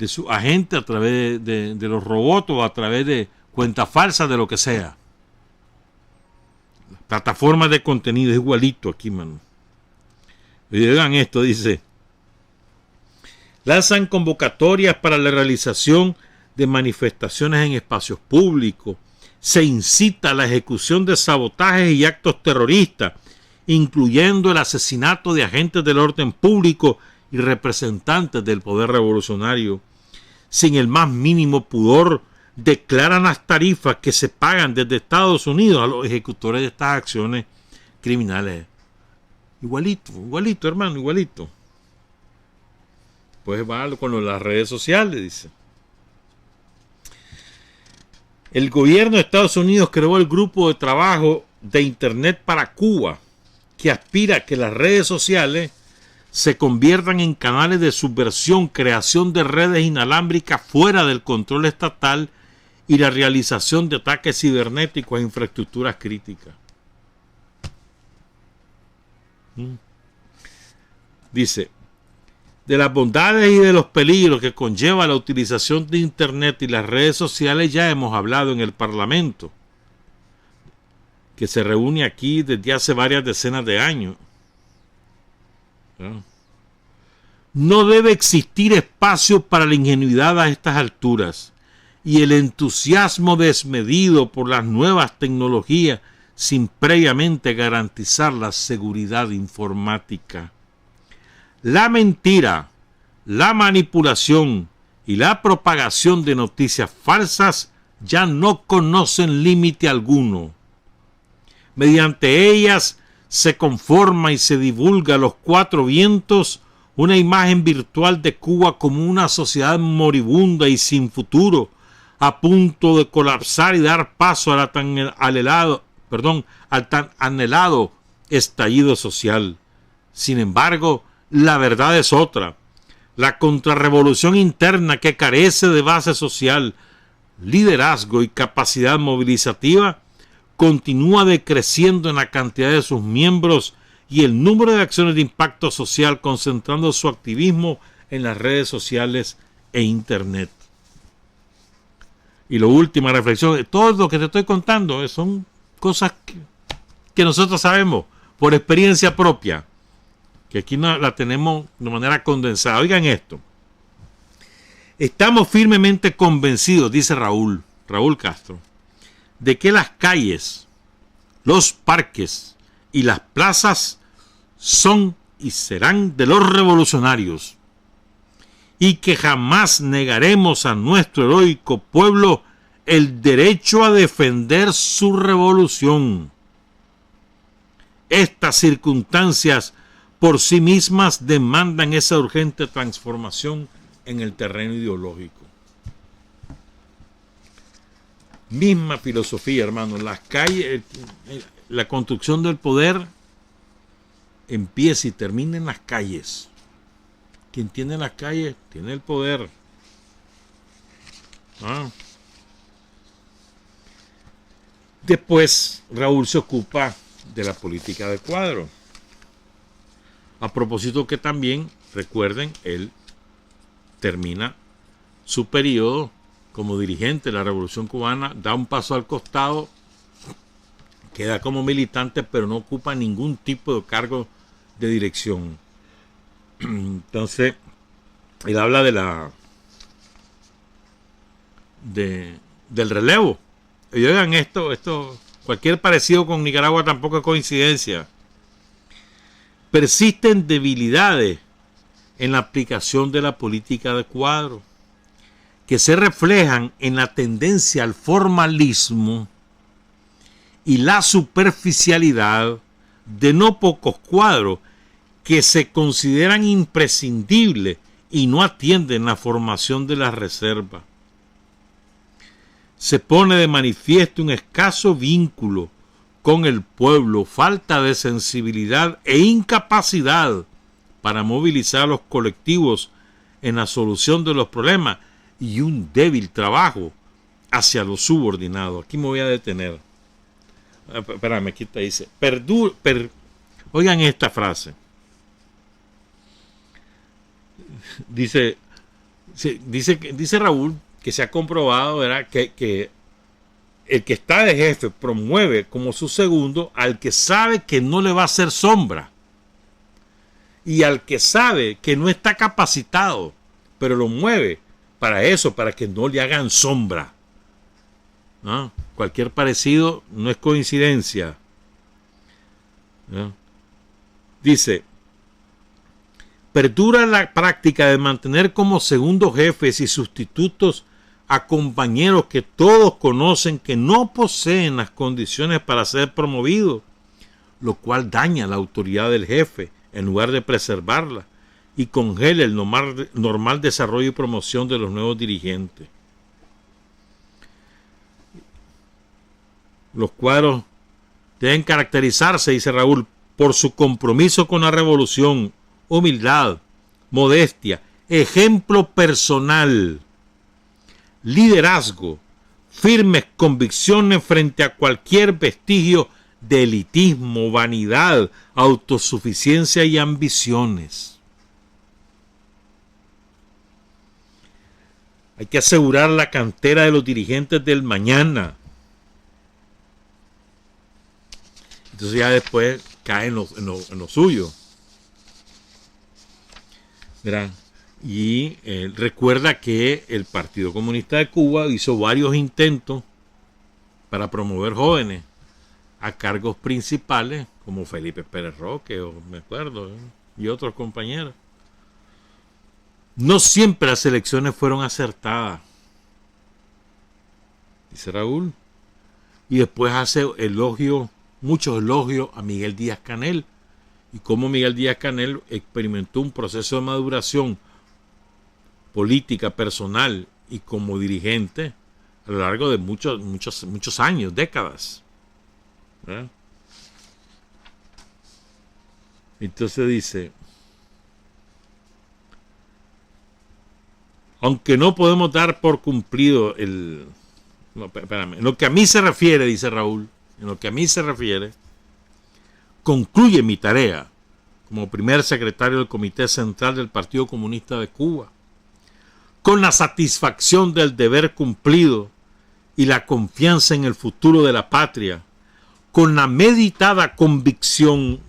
su agente, a través de los robots o a través de cuentas falsas, de lo que sea. Plataformas de contenido, es igualito aquí, mano. Y digan esto, dice: lanzan convocatorias para la realización de manifestaciones en espacios públicos, se incita a la ejecución de sabotajes y actos terroristas, incluyendo el asesinato de agentes del orden público y representantes del poder revolucionario. Sin el más mínimo pudor, declaran las tarifas que se pagan desde Estados Unidos a los ejecutores de estas acciones criminales. Igualito, hermano, igualito. Pues va con las redes sociales, dice. El gobierno de Estados Unidos creó el grupo de trabajo de Internet para Cuba, que aspira a que las redes sociales se conviertan en canales de subversión, creación de redes inalámbricas fuera del control estatal y la realización de ataques cibernéticos a infraestructuras críticas. Dice: de las bondades y de los peligros que conlleva la utilización de Internet y las redes sociales ya hemos hablado en el Parlamento, que se reúne aquí desde hace varias decenas de años. No debe existir espacio para la ingenuidad a estas alturas y el entusiasmo desmedido por las nuevas tecnologías sin previamente garantizar la seguridad informática. La mentira, la manipulación y la propagación de noticias falsas ya no conocen límite alguno. Mediante ellas se conforma y se divulga a los cuatro vientos una imagen virtual de Cuba como una sociedad moribunda y sin futuro, a punto de colapsar y dar paso al tan anhelado estallido social. Sin embargo, la verdad es otra. La contrarrevolución interna, que carece de base social, liderazgo y capacidad movilizativa, continúa decreciendo en la cantidad de sus miembros y el número de acciones de impacto social, concentrando su activismo en las redes sociales e internet. Y la última reflexión, todo lo que te estoy contando son cosas que nosotros sabemos por experiencia propia, que aquí la tenemos de manera condensada. Oigan esto. Estamos firmemente convencidos, dice Raúl Castro, de que las calles, los parques y las plazas son y serán de los revolucionarios, y que jamás negaremos a nuestro heroico pueblo el derecho a defender su revolución. Estas circunstancias por sí mismas demandan esa urgente transformación en el terreno ideológico. Misma filosofía, hermano. Las calles, la construcción del poder empieza y termina en las calles. Quien tiene las calles tiene el poder. Después Raúl se ocupa de la política de Cuadro. A propósito que también, recuerden, él termina su periodo como dirigente de la Revolución Cubana, da un paso al costado, queda como militante, pero no ocupa ningún tipo de cargo de dirección. Entonces, él habla del relevo. Y oigan esto, cualquier parecido con Nicaragua tampoco es coincidencia. Persisten debilidades en la aplicación de la política de Cuadro, que se reflejan en la tendencia al formalismo y la superficialidad de no pocos cuadros que se consideran imprescindibles y no atienden la formación de las reservas. Se pone de manifiesto un escaso vínculo con el pueblo, falta de sensibilidad e incapacidad para movilizar a los colectivos en la solución de los problemas y un débil trabajo hacia los subordinados. Aquí me voy a detener. Espérame, aquí te dice. Oigan esta frase. Dice Raúl que se ha comprobado, ¿verdad?, que el que está de jefe promueve como su segundo al que sabe que no le va a hacer sombra y al que sabe que no está capacitado, pero lo mueve para eso, para que no le hagan sombra. ¿No? Cualquier parecido no es coincidencia. ¿No? Dice, perdura la práctica de mantener como segundos jefes y sustitutos a compañeros que todos conocen que no poseen las condiciones para ser promovidos, lo cual daña la autoridad del jefe en lugar de preservarla y congela el normal desarrollo y promoción de los nuevos dirigentes. Los cuadros deben caracterizarse, dice Raúl, por su compromiso con la revolución, humildad, modestia, ejemplo personal, liderazgo, firmes convicciones frente a cualquier vestigio de elitismo, vanidad, autosuficiencia y ambiciones. Hay que asegurar la cantera de los dirigentes del mañana. Entonces ya después cae en lo suyo. ¿verdad? Y recuerda que el Partido Comunista de Cuba hizo varios intentos para promover jóvenes a cargos principales, como Felipe Pérez Roque, o me acuerdo, y otros compañeros. No siempre las elecciones fueron acertadas, dice Raúl. Y después hace muchos elogios a Miguel Díaz-Canel, y cómo Miguel Díaz-Canel experimentó un proceso de maduración política, personal y como dirigente a lo largo de muchos años, décadas. ¿Verdad? Entonces dice, aunque no podemos dar por cumplido en lo que a mí se refiere, dice Raúl, en lo que a mí se refiere, concluye mi tarea como primer secretario del Comité Central del Partido Comunista de Cuba, con la satisfacción del deber cumplido y la confianza en el futuro de la patria, con la meditada convicción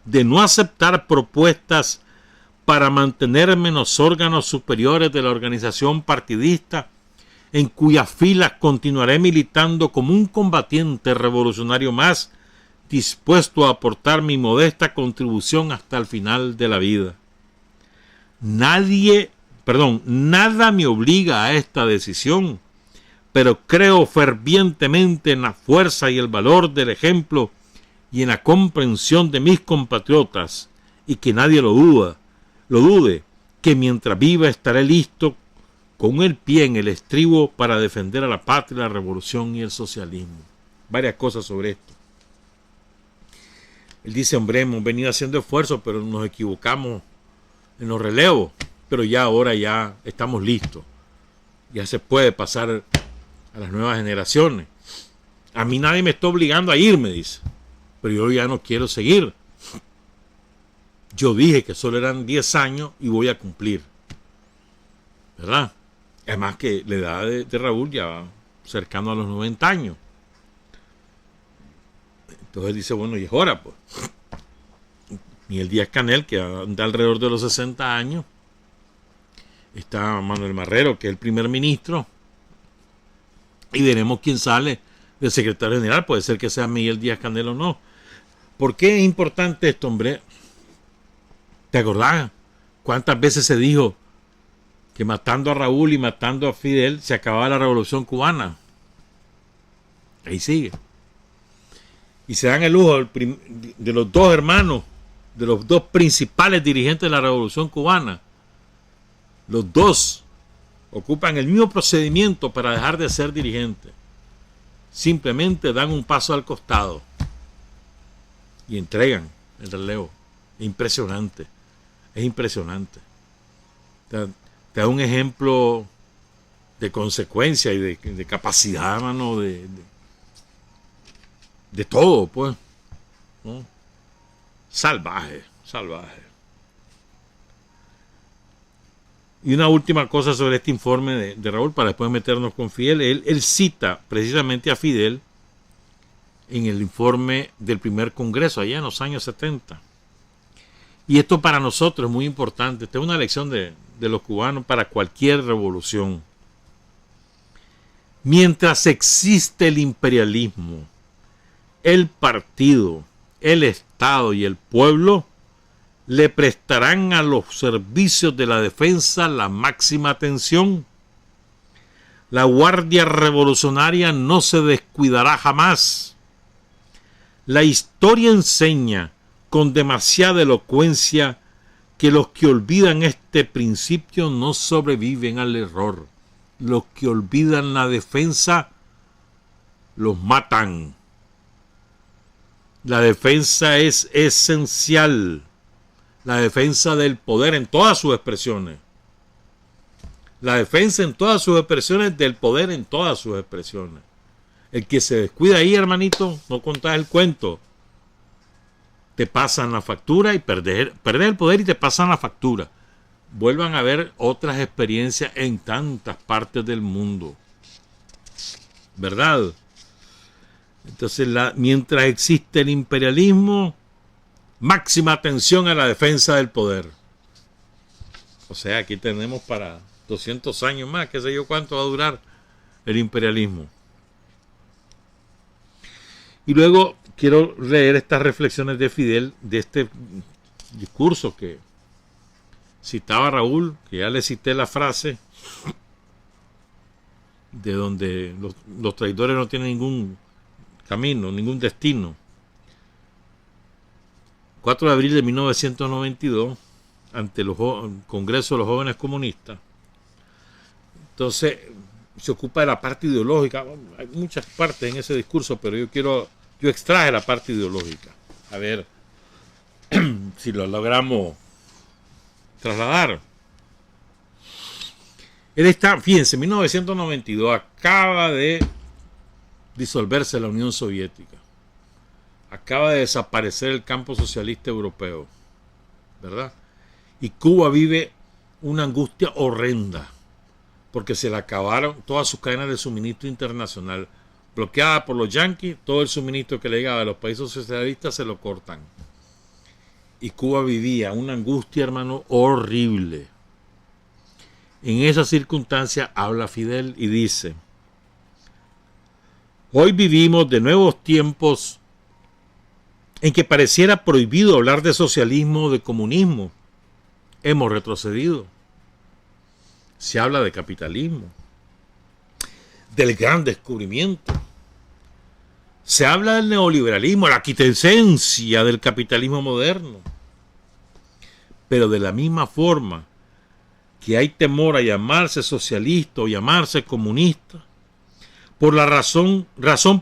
de no aceptar propuestas para mantenerme en los órganos superiores de la organización partidista, en cuyas filas continuaré militando como un combatiente revolucionario más, dispuesto a aportar mi modesta contribución hasta el final de la vida. Nada me obliga a esta decisión, pero creo fervientemente en la fuerza y el valor del ejemplo y en la comprensión de mis compatriotas, y que nadie lo dude, que mientras viva estaré listo con el pie en el estribo para defender a la patria, la revolución y el socialismo. Varias cosas sobre esto. Él dice, hombre, hemos venido haciendo esfuerzos, pero nos equivocamos en los relevos, pero ahora ya estamos listos. Ya se puede pasar a las nuevas generaciones. A mí nadie me está obligando a irme, dice, pero yo ya no quiero seguir. Yo dije que solo eran 10 años y voy a cumplir, ¿verdad? Además que la edad de Raúl ya va cercano a los 90 años. Entonces dice, bueno, y es hora, pues. Miguel Díaz-Canel, que anda alrededor de los 60 años. Está Manuel Marrero, que es el primer ministro. Y veremos quién sale del secretario general. Puede ser que sea Miguel Díaz-Canel o no. ¿Por qué es importante esto, hombre? ¿Te acordás cuántas veces se dijo que matando a Raúl y matando a Fidel se acababa la revolución cubana? Ahí sigue. Y se dan el lujo de los dos hermanos, de los dos principales dirigentes de la revolución cubana. Los dos ocupan el mismo procedimiento para dejar de ser dirigentes. Simplemente dan un paso al costado y entregan el relevo. Es impresionante. Es impresionante. Te da un ejemplo de consecuencia y de capacidad, mano, de todo, pues, ¿no? Salvaje. Y una última cosa sobre este informe de Raúl, para después meternos con Fidel. Él cita precisamente a Fidel en el informe del primer congreso, allá en los años 70. Y esto para nosotros es muy importante. Esta es una lección de los cubanos para cualquier revolución. Mientras existe el imperialismo, el partido, el Estado y el pueblo le prestarán a los servicios de la defensa la máxima atención. La Guardia Revolucionaria no se descuidará jamás. La historia enseña con demasiada elocuencia que los que olvidan este principio no sobreviven al error. Los que olvidan la defensa los matan. La defensa es esencial. La defensa del poder en todas sus expresiones. La defensa en todas sus expresiones del poder en todas sus expresiones. El que se descuida ahí, hermanito, no contás el cuento. Te pasan la factura y perder el poder y te pasan la factura. Vuelvan a ver otras experiencias en tantas partes del mundo. ¿Verdad? Entonces, mientras existe el imperialismo, máxima atención a la defensa del poder. O sea, aquí tenemos para 200 años más, qué sé yo cuánto va a durar el imperialismo. Y luego quiero leer estas reflexiones de Fidel, de este discurso que citaba Raúl, que ya le cité la frase, de donde los traidores no tienen ningún camino, ningún destino. 4 de abril de 1992, ante el Congreso de los Jóvenes Comunistas. Entonces, se ocupa de la parte ideológica. Hay muchas partes en ese discurso, pero yo extraje la parte ideológica. A ver si lo logramos trasladar. Él está, fíjense, en 1992 acaba de disolverse la Unión Soviética. Acaba de desaparecer el campo socialista europeo, ¿verdad? Y Cuba vive una angustia horrenda, porque se le acabaron todas sus cadenas de suministro internacional. Bloqueada por los yanquis, todo el suministro que le llegaba de los países socialistas se lo cortan. Y Cuba vivía una angustia, hermano, horrible. En esa circunstancia habla Fidel y dice: hoy vivimos de nuevos tiempos en que pareciera prohibido hablar de socialismo o de comunismo. Hemos retrocedido. Se habla de capitalismo, del gran descubrimiento. Se habla del neoliberalismo, la quitesencia del capitalismo moderno. Pero de la misma forma que hay temor a llamarse socialista o llamarse comunista, por la razón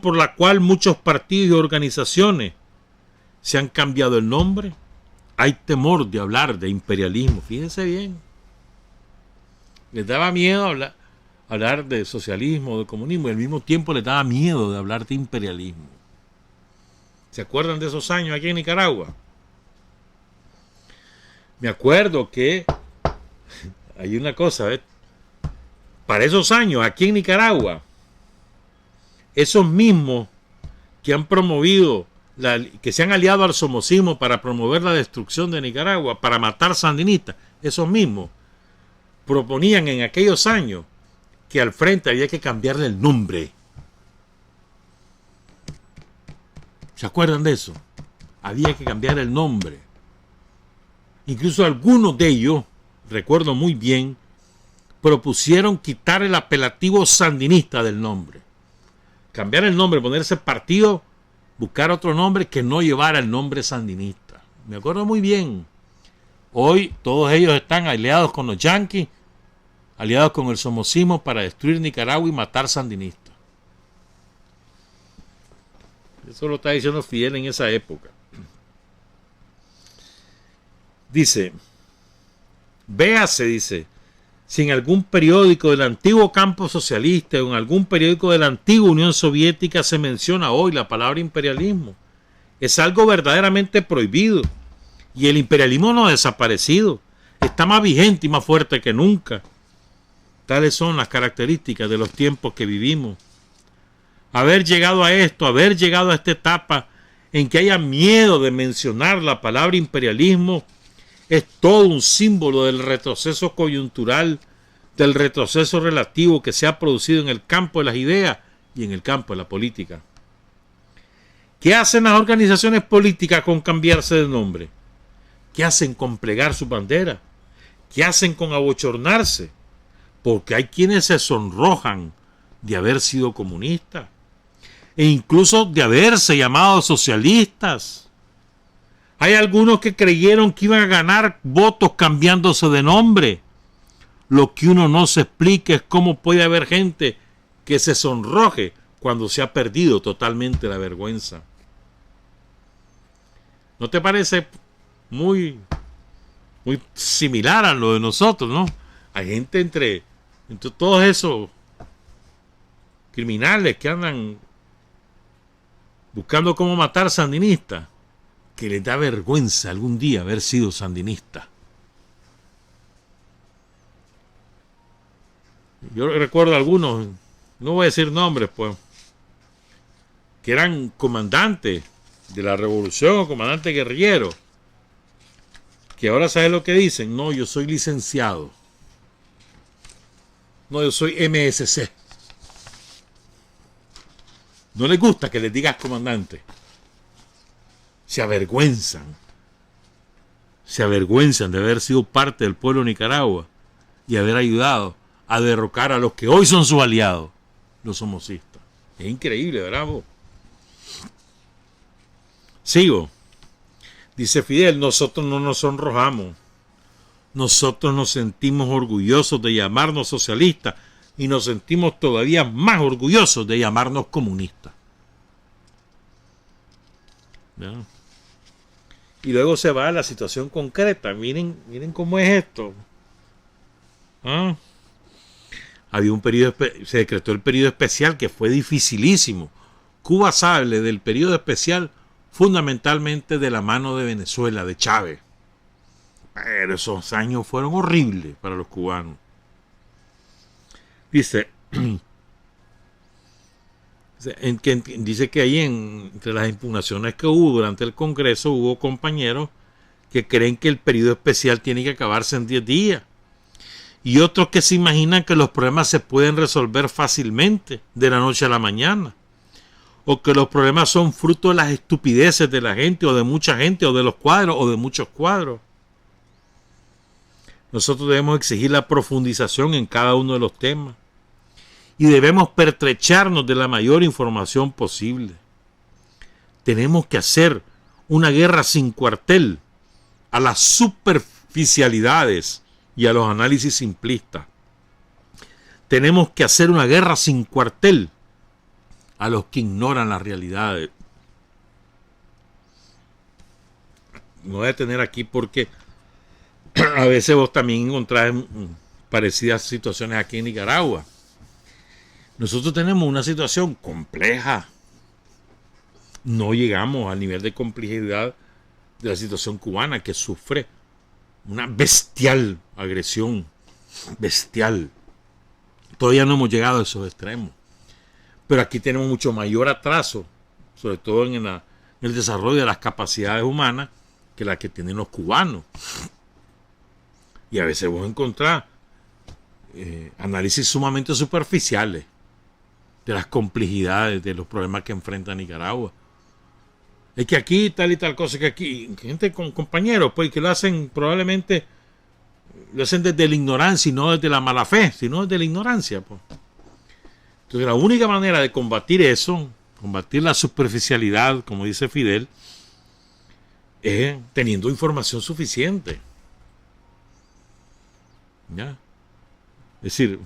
por la cual muchos partidos y organizaciones se han cambiado el nombre, hay temor de hablar de imperialismo. Fíjense bien. Les daba miedo hablar de socialismo o de comunismo, y al mismo tiempo les daba miedo de hablar de imperialismo. ¿Se acuerdan de esos años aquí en Nicaragua? Me acuerdo que hay una cosa, ¿ves? Para esos años aquí en Nicaragua, esos mismos que han promovido, que se han aliado al somocismo para promover la destrucción de Nicaragua, para matar sandinistas, esos mismos proponían en aquellos años que al frente había que cambiarle el nombre. ¿Se acuerdan de eso? Había que cambiar el nombre. Incluso algunos de ellos, recuerdo muy bien, propusieron quitar el apelativo sandinista del nombre. Cambiar el nombre, ponerse partido, buscar otro nombre que no llevara el nombre sandinista. Me acuerdo muy bien. Hoy todos ellos están aliados con los yanquis, aliados con el somocismo para destruir Nicaragua y matar sandinistas. Eso lo está diciendo Fidel en esa época. Dice, véase, dice, si en algún periódico del antiguo campo socialista o en algún periódico de la antigua Unión Soviética se menciona hoy la palabra imperialismo. Es algo verdaderamente prohibido. Y el imperialismo no ha desaparecido. Está más vigente y más fuerte que nunca. Tales son las características de los tiempos que vivimos. Haber llegado a esto, haber llegado a esta etapa en que haya miedo de mencionar la palabra imperialismo, es todo un símbolo del retroceso coyuntural, del retroceso relativo que se ha producido en el campo de las ideas y en el campo de la política. ¿Qué hacen las organizaciones políticas con cambiarse de nombre? ¿Qué hacen con plegar su bandera? ¿Qué hacen con abochornarse? Porque hay quienes se sonrojan de haber sido comunistas e incluso de haberse llamado socialistas. Hay algunos que creyeron que iban a ganar votos cambiándose de nombre. Lo que uno no se explica es cómo puede haber gente que se sonroje cuando se ha perdido totalmente la vergüenza. ¿No te parece muy similar a lo de nosotros, no? Hay gente entre todos esos criminales que andan buscando cómo matar sandinistas, que les da vergüenza algún día haber sido sandinista. Yo recuerdo algunos, no voy a decir nombres, pues, que eran comandantes de la revolución o comandantes guerrilleros, Que ahora ¿sabes lo que dicen? No, yo soy licenciado. No, yo soy MSC. No les gusta que les digas comandante. Se avergüenzan. Se avergüenzan de haber sido parte del pueblo de Nicaragua y haber ayudado a derrocar a los que hoy son sus aliados, los somocistas. Es increíble, ¿verdad vos? Sigo. Dice Fidel, nosotros no nos sonrojamos. Nosotros nos sentimos orgullosos de llamarnos socialistas y nos sentimos todavía más orgullosos de llamarnos comunistas. ¿Ya? Y luego se va a la situación concreta. Miren cómo es esto. ¿Ah? Había un periodo, se decretó el periodo especial que fue dificilísimo. Cuba sale del periodo especial fundamentalmente de la mano de Venezuela, de Chávez. Pero esos años fueron horribles para los cubanos. Dice que ahí entre las impugnaciones que hubo durante el Congreso hubo compañeros que creen que el periodo especial tiene que acabarse en 10 días. Y otros que se imaginan que los problemas se pueden resolver fácilmente de la noche a la mañana. O que los problemas son fruto de las estupideces de la gente o de mucha gente o de los cuadros o de muchos cuadros. Nosotros debemos exigir la profundización en cada uno de los temas y debemos pertrecharnos de la mayor información posible. Tenemos que hacer una guerra sin cuartel a las superficialidades y a los análisis simplistas. Tenemos que hacer una guerra sin cuartel a los que ignoran las realidades. Me voy a detener aquí porque a veces vos también encontrás parecidas situaciones aquí en Nicaragua. Nosotros tenemos una situación compleja. No llegamos al nivel de complejidad de la situación cubana, que sufre una bestial agresión. Bestial. Todavía no hemos llegado a esos extremos. Pero aquí tenemos mucho mayor atraso, sobre todo en el desarrollo de las capacidades humanas, que las que tienen los cubanos. Y a veces vos encontrás análisis sumamente superficiales de las complejidades de los problemas que enfrenta Nicaragua. Es que aquí tal y tal cosa, que aquí gente con compañeros, pues, que lo hacen probablemente, lo hacen desde la ignorancia y no desde la mala fe, sino desde la ignorancia, pues. Entonces la única manera de combatir eso, combatir la superficialidad, como dice Fidel, es teniendo información suficiente. ¿Ya? Es decir,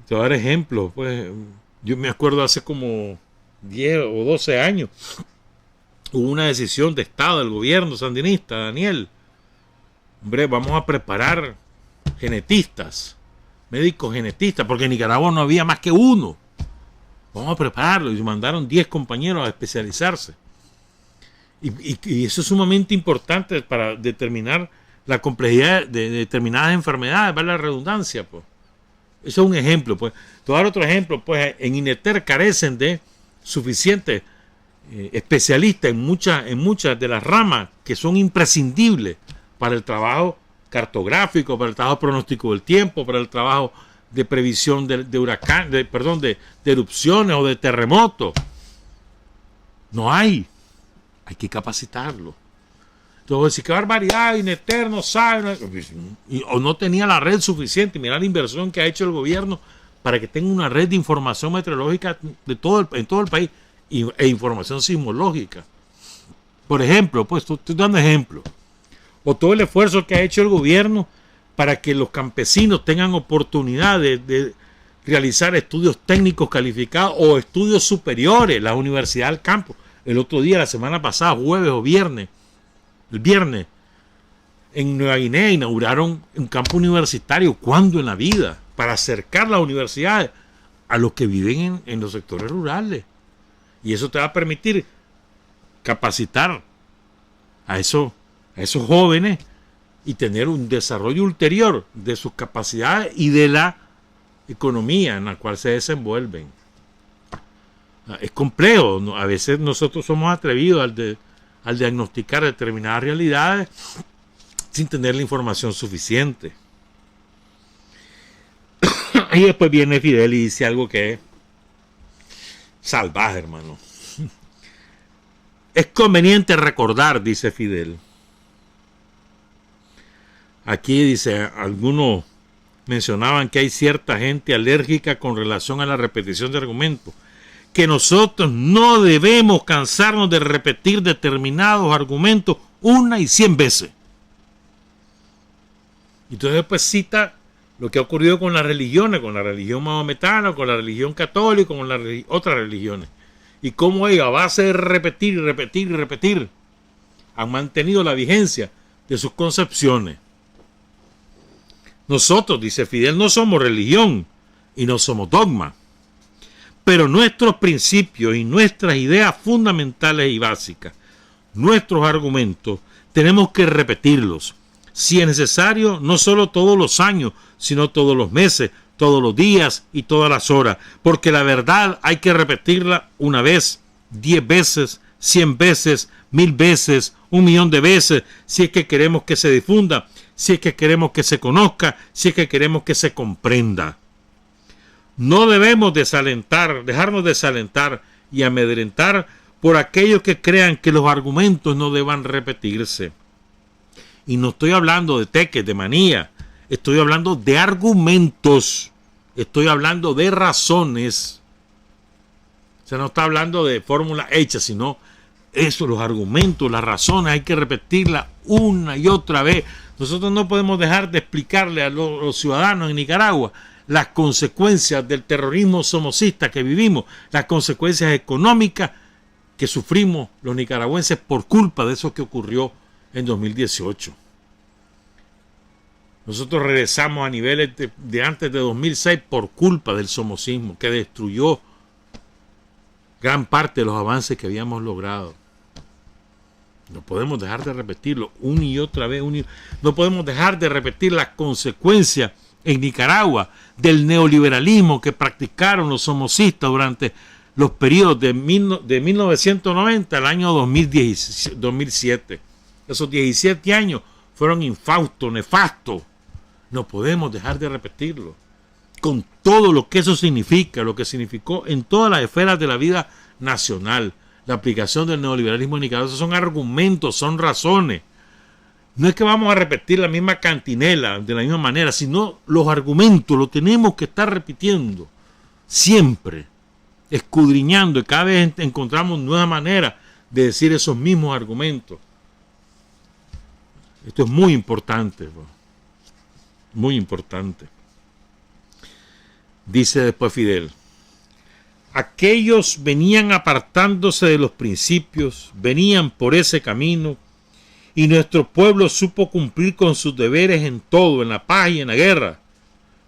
te voy a dar ejemplos. Pues, yo me acuerdo hace como 10 o 12 años, hubo una decisión de Estado del gobierno sandinista, Daniel. Hombre, vamos a preparar genetistas, médicos genetistas, porque en Nicaragua no había más que uno. Vamos a prepararlo. Y mandaron 10 compañeros a especializarse. Y eso es sumamente importante para determinar la complejidad de determinadas enfermedades, ¿vale? La redundancia, pues. Eso es un ejemplo, pues. Te voy a dar otro ejemplo, pues. En INETER carecen de suficientes especialistas en muchas de las ramas que son imprescindibles para el trabajo cartográfico, para el trabajo pronóstico del tiempo, para el trabajo de previsión de huracán, de erupciones o de terremotos. No hay. Hay que capacitarlo. Entonces, qué barbaridad, INETER no sabe, o no tenía la red suficiente. Mira la inversión que ha hecho el gobierno para que tenga una red de información meteorológica en todo el país e información sismológica. Por ejemplo, pues estoy dando ejemplos. O todo el esfuerzo que ha hecho el gobierno para que los campesinos tengan oportunidad de realizar estudios técnicos calificados o estudios superiores, la Universidad del Campo. El otro día, la semana pasada, jueves o viernes, el viernes, en Nueva Guinea inauguraron un campo universitario. ¿Cuándo en la vida? Para acercar las universidades a los que viven en los sectores rurales. Y eso te va a permitir capacitar a esos jóvenes y tener un desarrollo ulterior de sus capacidades y de la economía en la cual se desenvuelven. Es complejo, ¿no? A veces nosotros somos atrevidos al diagnosticar determinadas realidades sin tener la información suficiente. Y después viene Fidel y dice algo que es salvaje, hermano. Es conveniente recordar, dice Fidel. Aquí dice, algunos mencionaban que hay cierta gente alérgica con relación a la repetición de argumentos, que nosotros no debemos cansarnos de repetir determinados argumentos 1 y 100 veces. Entonces después cita lo que ha ocurrido con las religiones, con la religión mahometana, con la religión católica, con las otras religiones. Y cómo ellos, a base de repetir y repetir y repetir, han mantenido la vigencia de sus concepciones. Nosotros, dice Fidel, no somos religión y no somos dogma, pero nuestros principios y nuestras ideas fundamentales y básicas, nuestros argumentos, tenemos que repetirlos, si es necesario, no solo todos los años, sino todos los meses, todos los días y todas las horas, porque la verdad hay que repetirla 1 vez, 10 veces, 100 veces, 1000 veces, 1.000.000 de veces, si es que queremos que se difunda, si es que queremos que se conozca, si es que queremos que se comprenda. No debemos dejarnos desalentar y amedrentar por aquellos que crean que los argumentos no deban repetirse. Y no estoy hablando de teques, de manía, estoy hablando de argumentos, estoy hablando de razones. O sea, no está hablando de fórmulas hechas, sino eso, los argumentos, las razones, hay que repetirlas una y otra vez. Nosotros no podemos dejar de explicarle a los ciudadanos en Nicaragua las consecuencias del terrorismo somocista que vivimos, las consecuencias económicas que sufrimos los nicaragüenses por culpa de eso que ocurrió en 2018. Nosotros regresamos a niveles de antes de 2006 por culpa del somocismo que destruyó gran parte de los avances que habíamos logrado. No podemos dejar de repetirlo una y otra vez. No podemos dejar de repetir las consecuencias en Nicaragua del neoliberalismo que practicaron los somocistas durante los periodos de 1990 al año 2007. Esos 17 años fueron infausto, nefasto. No podemos dejar de repetirlo. Con todo lo que eso significa, lo que significó en todas las esferas de la vida nacional, la aplicación del neoliberalismo en Nicaragua. Esos son argumentos, son razones. No es que vamos a repetir la misma cantinela de la misma manera, sino los argumentos los tenemos que estar repitiendo siempre, escudriñando, y cada vez encontramos nuevas maneras de decir esos mismos argumentos. Esto es muy importante, muy importante. Dice después Fidel: aquellos venían apartándose de los principios, venían por ese camino, y nuestro pueblo supo cumplir con sus deberes en todo, en la paz y en la guerra,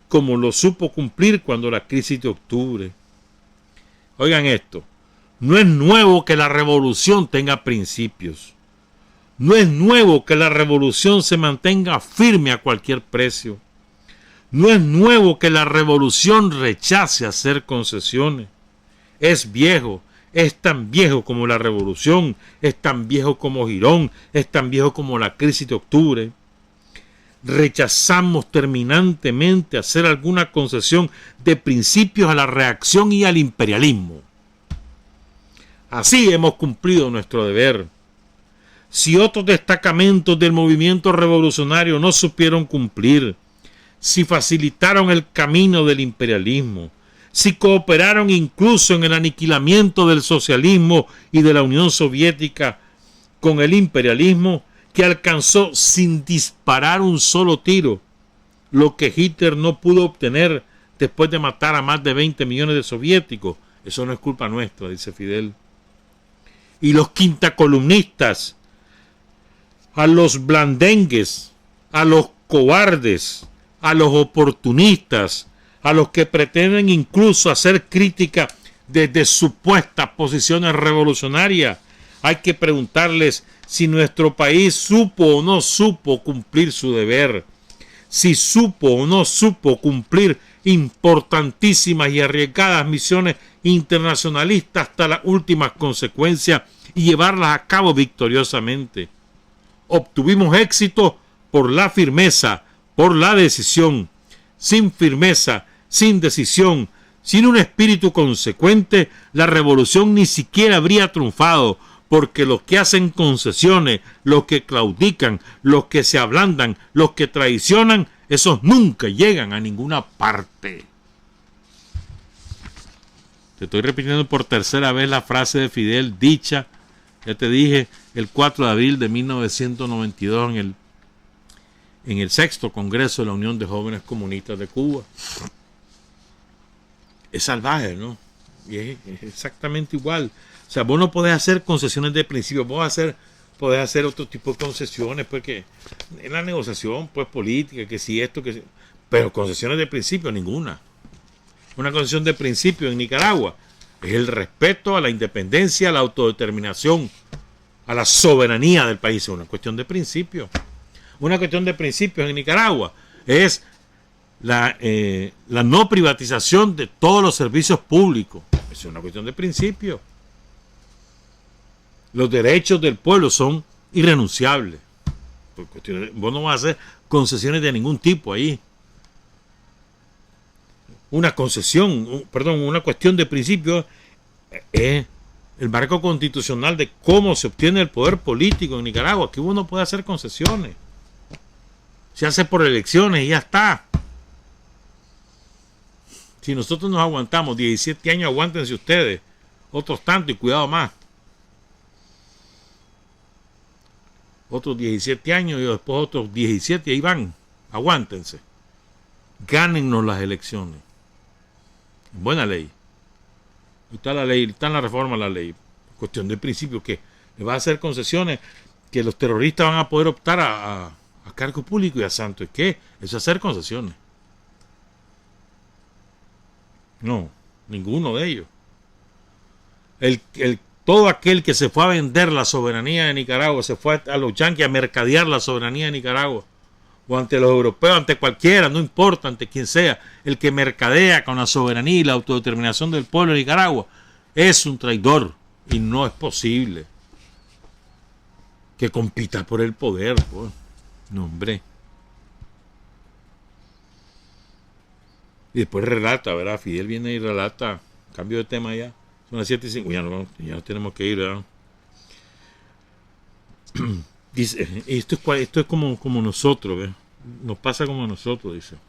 como lo supo cumplir cuando la crisis de octubre. Oigan esto, no es nuevo que la revolución tenga principios. No es nuevo que la revolución se mantenga firme a cualquier precio. No es nuevo que la revolución rechace hacer concesiones. Es viejo, es tan viejo como la revolución, es tan viejo como Girón, es tan viejo como la crisis de octubre. Rechazamos terminantemente hacer alguna concesión de principios a la reacción y al imperialismo. Así hemos cumplido nuestro deber. Si otros destacamentos del movimiento revolucionario no supieron cumplir, si facilitaron el camino del imperialismo, si cooperaron incluso en el aniquilamiento del socialismo y de la Unión Soviética con el imperialismo, que alcanzó sin disparar un solo tiro lo que Hitler no pudo obtener después de matar a más de 20 millones de soviéticos. Eso no es culpa nuestra, dice Fidel. Y los quintacolumnistas, a los blandengues, a los cobardes, a los oportunistas, a los que pretenden incluso hacer crítica desde supuestas posiciones revolucionarias, hay que preguntarles si nuestro país supo o no supo cumplir su deber, si supo o no supo cumplir importantísimas y arriesgadas misiones internacionalistas hasta las últimas consecuencias y llevarlas a cabo victoriosamente. Obtuvimos éxito por la firmeza, por la decisión. Sin firmeza, sin decisión, sin un espíritu consecuente, la revolución ni siquiera habría triunfado, porque los que hacen concesiones, los que claudican, los que se ablandan, los que traicionan, esos nunca llegan a ninguna parte. Te estoy repitiendo por tercera vez la frase de Fidel dicha, ya te dije, el 4 de abril de 1992 en el 6º Congreso de la Unión de Jóvenes Comunistas de Cuba. Es salvaje, ¿no? Y es exactamente igual. O sea, vos no podés hacer concesiones de principio, podés hacer otro tipo de concesiones, porque en la negociación, pues política, que si esto, que si, pero concesiones de principio, ninguna. Una concesión de principio en Nicaragua es el respeto a la independencia, a la autodeterminación, a la soberanía del país. Es una cuestión de principio. Una cuestión de principios en Nicaragua es la no privatización de todos los servicios públicos. Es una cuestión de principio. Los derechos del pueblo son irrenunciables. Vos no vas a hacer concesiones de ningún tipo ahí. Una cuestión de principio es el marco constitucional de cómo se obtiene el poder político en Nicaragua. Aquí uno puede hacer concesiones. Se hace por elecciones y ya está. Si nosotros nos aguantamos 17 años, aguántense ustedes. Otros tanto y cuidado más. Otros 17 años y después otros 17, ahí van. Aguántense. Gánennos las elecciones. Buena ley. Está la ley, está en la reforma de la ley. Cuestión de principio que le va a hacer concesiones que los terroristas van a poder optar a cargo público y a santo. ¿Y qué? Eso es hacer concesiones. No, ninguno de ellos. Todo aquel que se fue a vender la soberanía de Nicaragua, se fue a los yanquis a mercadear la soberanía de Nicaragua, o ante los europeos, ante cualquiera, no importa, ante quien sea, el que mercadea con la soberanía y la autodeterminación del pueblo de Nicaragua, es un traidor y no es posible que compita por el poder, pues. No, hombre. Y después relata, ¿verdad? Fidel viene y relata, cambio de tema ya, son las 7:05, ya no tenemos que ir, ¿verdad? Dice, esto es como nosotros, ¿ves? Nos pasa como a nosotros, dice. O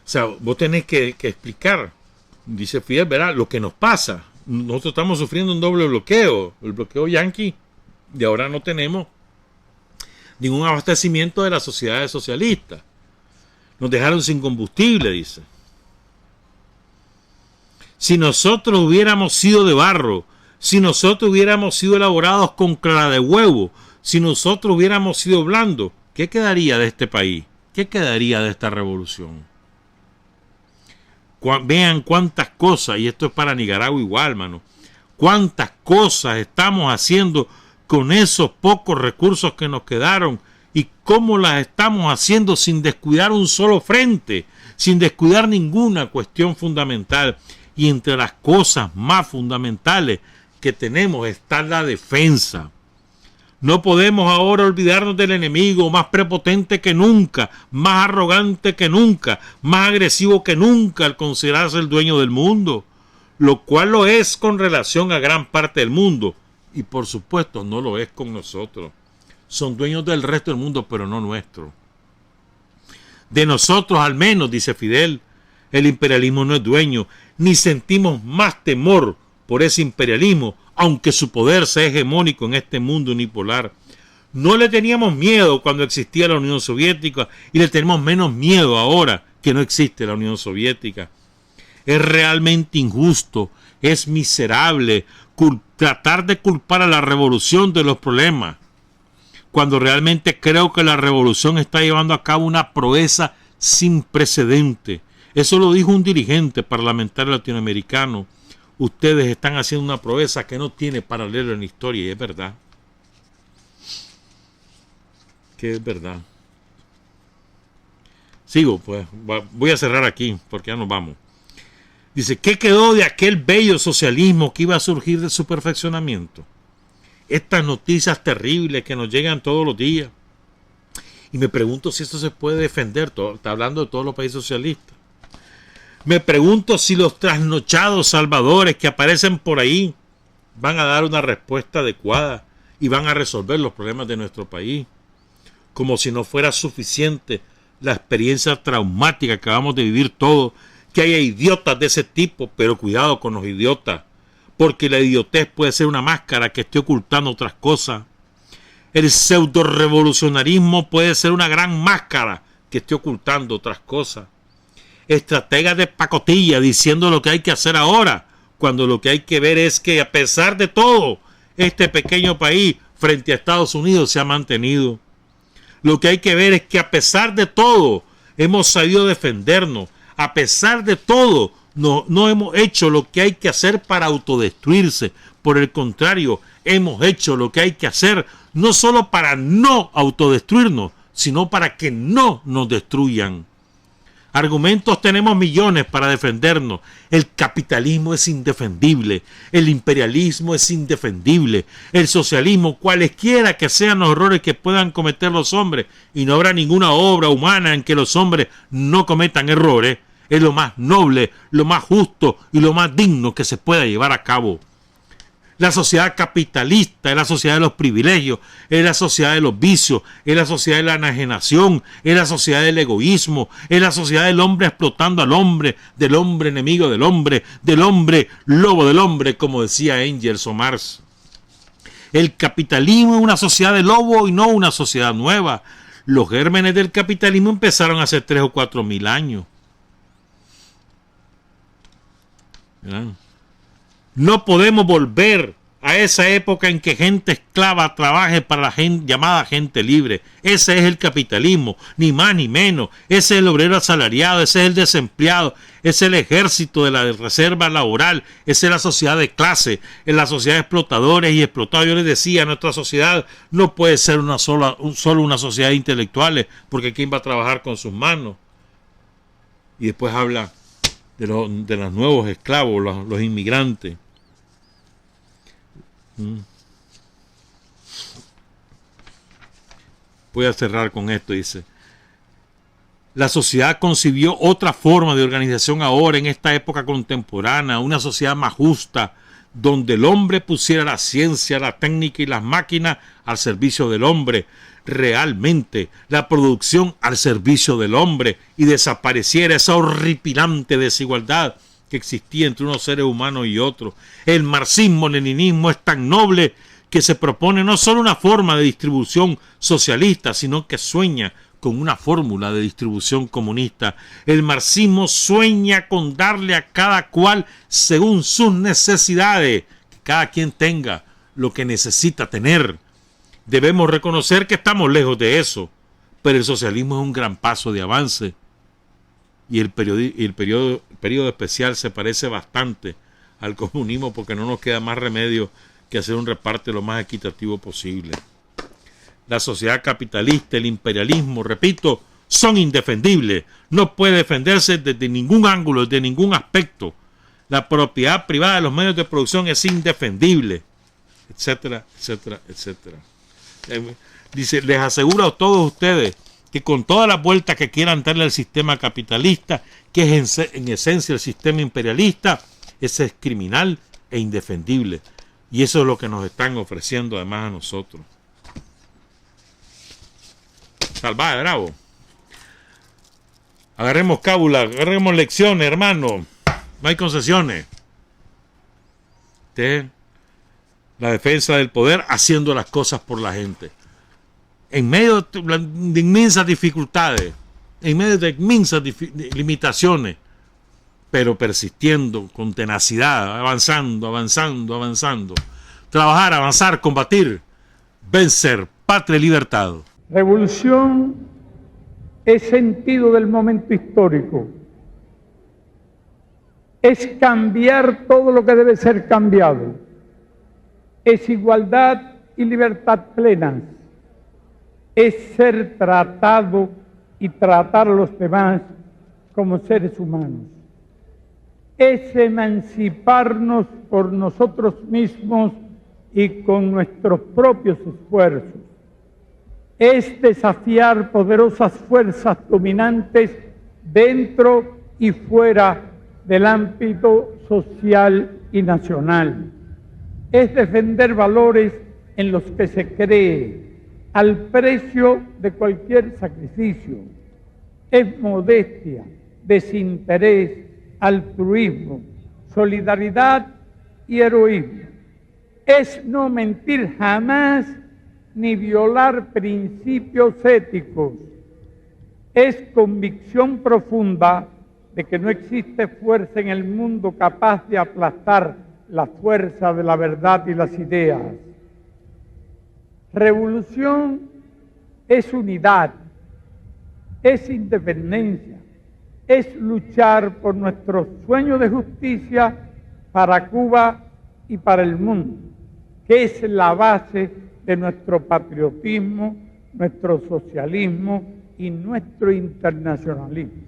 sea, vos tenés que explicar, dice Fidel, ¿verdad? Lo que nos pasa. Nosotros estamos sufriendo un doble bloqueo, el bloqueo yanqui, y ahora no tenemos ningún abastecimiento de las sociedades socialistas. Nos dejaron sin combustible, dice. Si nosotros hubiéramos sido de barro, si nosotros hubiéramos sido elaborados con clara de huevo, si nosotros hubiéramos sido blandos, ¿qué quedaría de este país? ¿Qué quedaría de esta revolución? Vean cuántas cosas, y esto es para Nicaragua igual, mano, cuántas cosas estamos haciendo con esos pocos recursos que nos quedaron y cómo las estamos haciendo sin descuidar un solo frente, sin descuidar ninguna cuestión fundamental. Y entre las cosas más fundamentales que tenemos está la defensa. No podemos ahora olvidarnos del enemigo más prepotente que nunca, más arrogante que nunca, más agresivo que nunca al considerarse el dueño del mundo, lo cual lo es con relación a gran parte del mundo y por supuesto no lo es con nosotros. Son dueños del resto del mundo, pero no nuestro. De nosotros al menos, dice Fidel, el imperialismo no es dueño, ni sentimos más temor por ese imperialismo, aunque su poder sea hegemónico en este mundo unipolar. No le teníamos miedo cuando existía la Unión Soviética y le tenemos menos miedo ahora que no existe la Unión Soviética. Es realmente injusto, es miserable tratar de culpar a la revolución de los problemas, cuando realmente creo que la revolución está llevando a cabo una proeza sin precedente. Eso lo dijo un dirigente parlamentario latinoamericano. Ustedes están haciendo una proeza que no tiene paralelo en la historia, y es verdad. Que es verdad. Sigo, pues, voy a cerrar aquí, porque ya nos vamos. Dice, ¿qué quedó de aquel bello socialismo que iba a surgir de su perfeccionamiento? Estas noticias terribles que nos llegan todos los días. Y me pregunto si esto se puede defender, está hablando de todos los países socialistas. Me pregunto si los trasnochados salvadores que aparecen por ahí van a dar una respuesta adecuada y van a resolver los problemas de nuestro país. Como si no fuera suficiente la experiencia traumática que acabamos de vivir todos, que haya idiotas de ese tipo, pero cuidado con los idiotas, porque la idiotez puede ser una máscara que esté ocultando otras cosas. El pseudo revolucionarismo puede ser una gran máscara que esté ocultando otras cosas. Estrategas de pacotilla diciendo lo que hay que hacer ahora, cuando lo que hay que ver es que a pesar de todo, este pequeño país frente a Estados Unidos se ha mantenido. Lo que hay que ver es que a pesar de todo hemos sabido defendernos. A pesar de todo no hemos hecho lo que hay que hacer para autodestruirse. Por el contrario, hemos hecho lo que hay que hacer no solo para no autodestruirnos, sino para que no nos destruyan. Argumentos tenemos millones para defendernos. El capitalismo es indefendible, el imperialismo es indefendible, el socialismo, cualesquiera que sean los errores que puedan cometer los hombres, y no habrá ninguna obra humana en que los hombres no cometan errores, es lo más noble, lo más justo y lo más digno que se pueda llevar a cabo. La sociedad capitalista es la sociedad de los privilegios, es la sociedad de los vicios, es la sociedad de la enajenación, es la sociedad del egoísmo, es la sociedad del hombre explotando al hombre, del hombre enemigo del hombre lobo del hombre, como decía Engels o Marx. El capitalismo es una sociedad de lobo y no una sociedad nueva. Los gérmenes del capitalismo empezaron hace 3 o 4 mil años. ¿Verdad? No podemos volver a esa época en que gente esclava trabaje para la gente llamada gente libre. Ese es el capitalismo, ni más ni menos. Ese es el obrero asalariado, ese es el desempleado, ese es el ejército de la reserva laboral, esa es la sociedad de clase, es la sociedad de explotadores y explotados. Yo les decía, nuestra sociedad no puede ser solo una sociedad de intelectuales, porque ¿quién va a trabajar con sus manos? Y después habla de los nuevos esclavos, los inmigrantes. Voy a cerrar con esto, dice. La sociedad concibió otra forma de organización ahora en esta época contemporánea, una sociedad más justa, donde el hombre pusiera la ciencia, la técnica y las máquinas al servicio del hombre, realmente la producción al servicio del hombre, y desapareciera esa horripilante desigualdad que existía entre unos seres humanos y otros. El marxismo-leninismo es tan noble que se propone no solo una forma de distribución socialista, sino que sueña con una fórmula de distribución comunista. El marxismo sueña con darle a cada cual según sus necesidades, que cada quien tenga lo que necesita tener. Debemos reconocer que estamos lejos de eso, pero el socialismo es un gran paso de avance. Y el periodo especial se parece bastante al comunismo, porque no nos queda más remedio que hacer un reparto lo más equitativo posible. La sociedad capitalista, el imperialismo, repito, son indefendibles. No puede defenderse desde ningún ángulo, desde ningún aspecto. La propiedad privada de los medios de producción es indefendible, etcétera, etcétera, etcétera. Dice, les aseguro a todos ustedes que con todas las vueltas que quieran darle al sistema capitalista, que es en esencia el sistema imperialista, ese es criminal e indefendible. Y eso es lo que nos están ofreciendo además a nosotros. Salvaje, bravo. Agarremos cábula, agarremos lecciones, hermano. No hay concesiones. La defensa del poder haciendo las cosas por la gente. En medio de inmensas dificultades, en medio de inmensas limitaciones, pero persistiendo con tenacidad, avanzando. Trabajar, avanzar, combatir, vencer, patria y libertad.
Revolución es sentido del momento histórico. Es cambiar todo lo que debe ser cambiado. Es igualdad y libertad plenas. Es ser tratado y tratar a los demás como seres humanos. Es emanciparnos por nosotros mismos y con nuestros propios esfuerzos. es desafiar poderosas fuerzas dominantes dentro y fuera del ámbito social y nacional. Es defender valores en los que se cree al precio de cualquier sacrificio. Es modestia, desinterés, altruismo, solidaridad y heroísmo. Es no mentir jamás ni violar principios éticos. Es convicción profunda de que no existe fuerza en el mundo capaz de aplastar la fuerza de la verdad y las ideas. Revolución es unidad, es independencia, es luchar por nuestro sueño de justicia para Cuba y para el mundo, que es la base de nuestro patriotismo, nuestro socialismo y nuestro internacionalismo.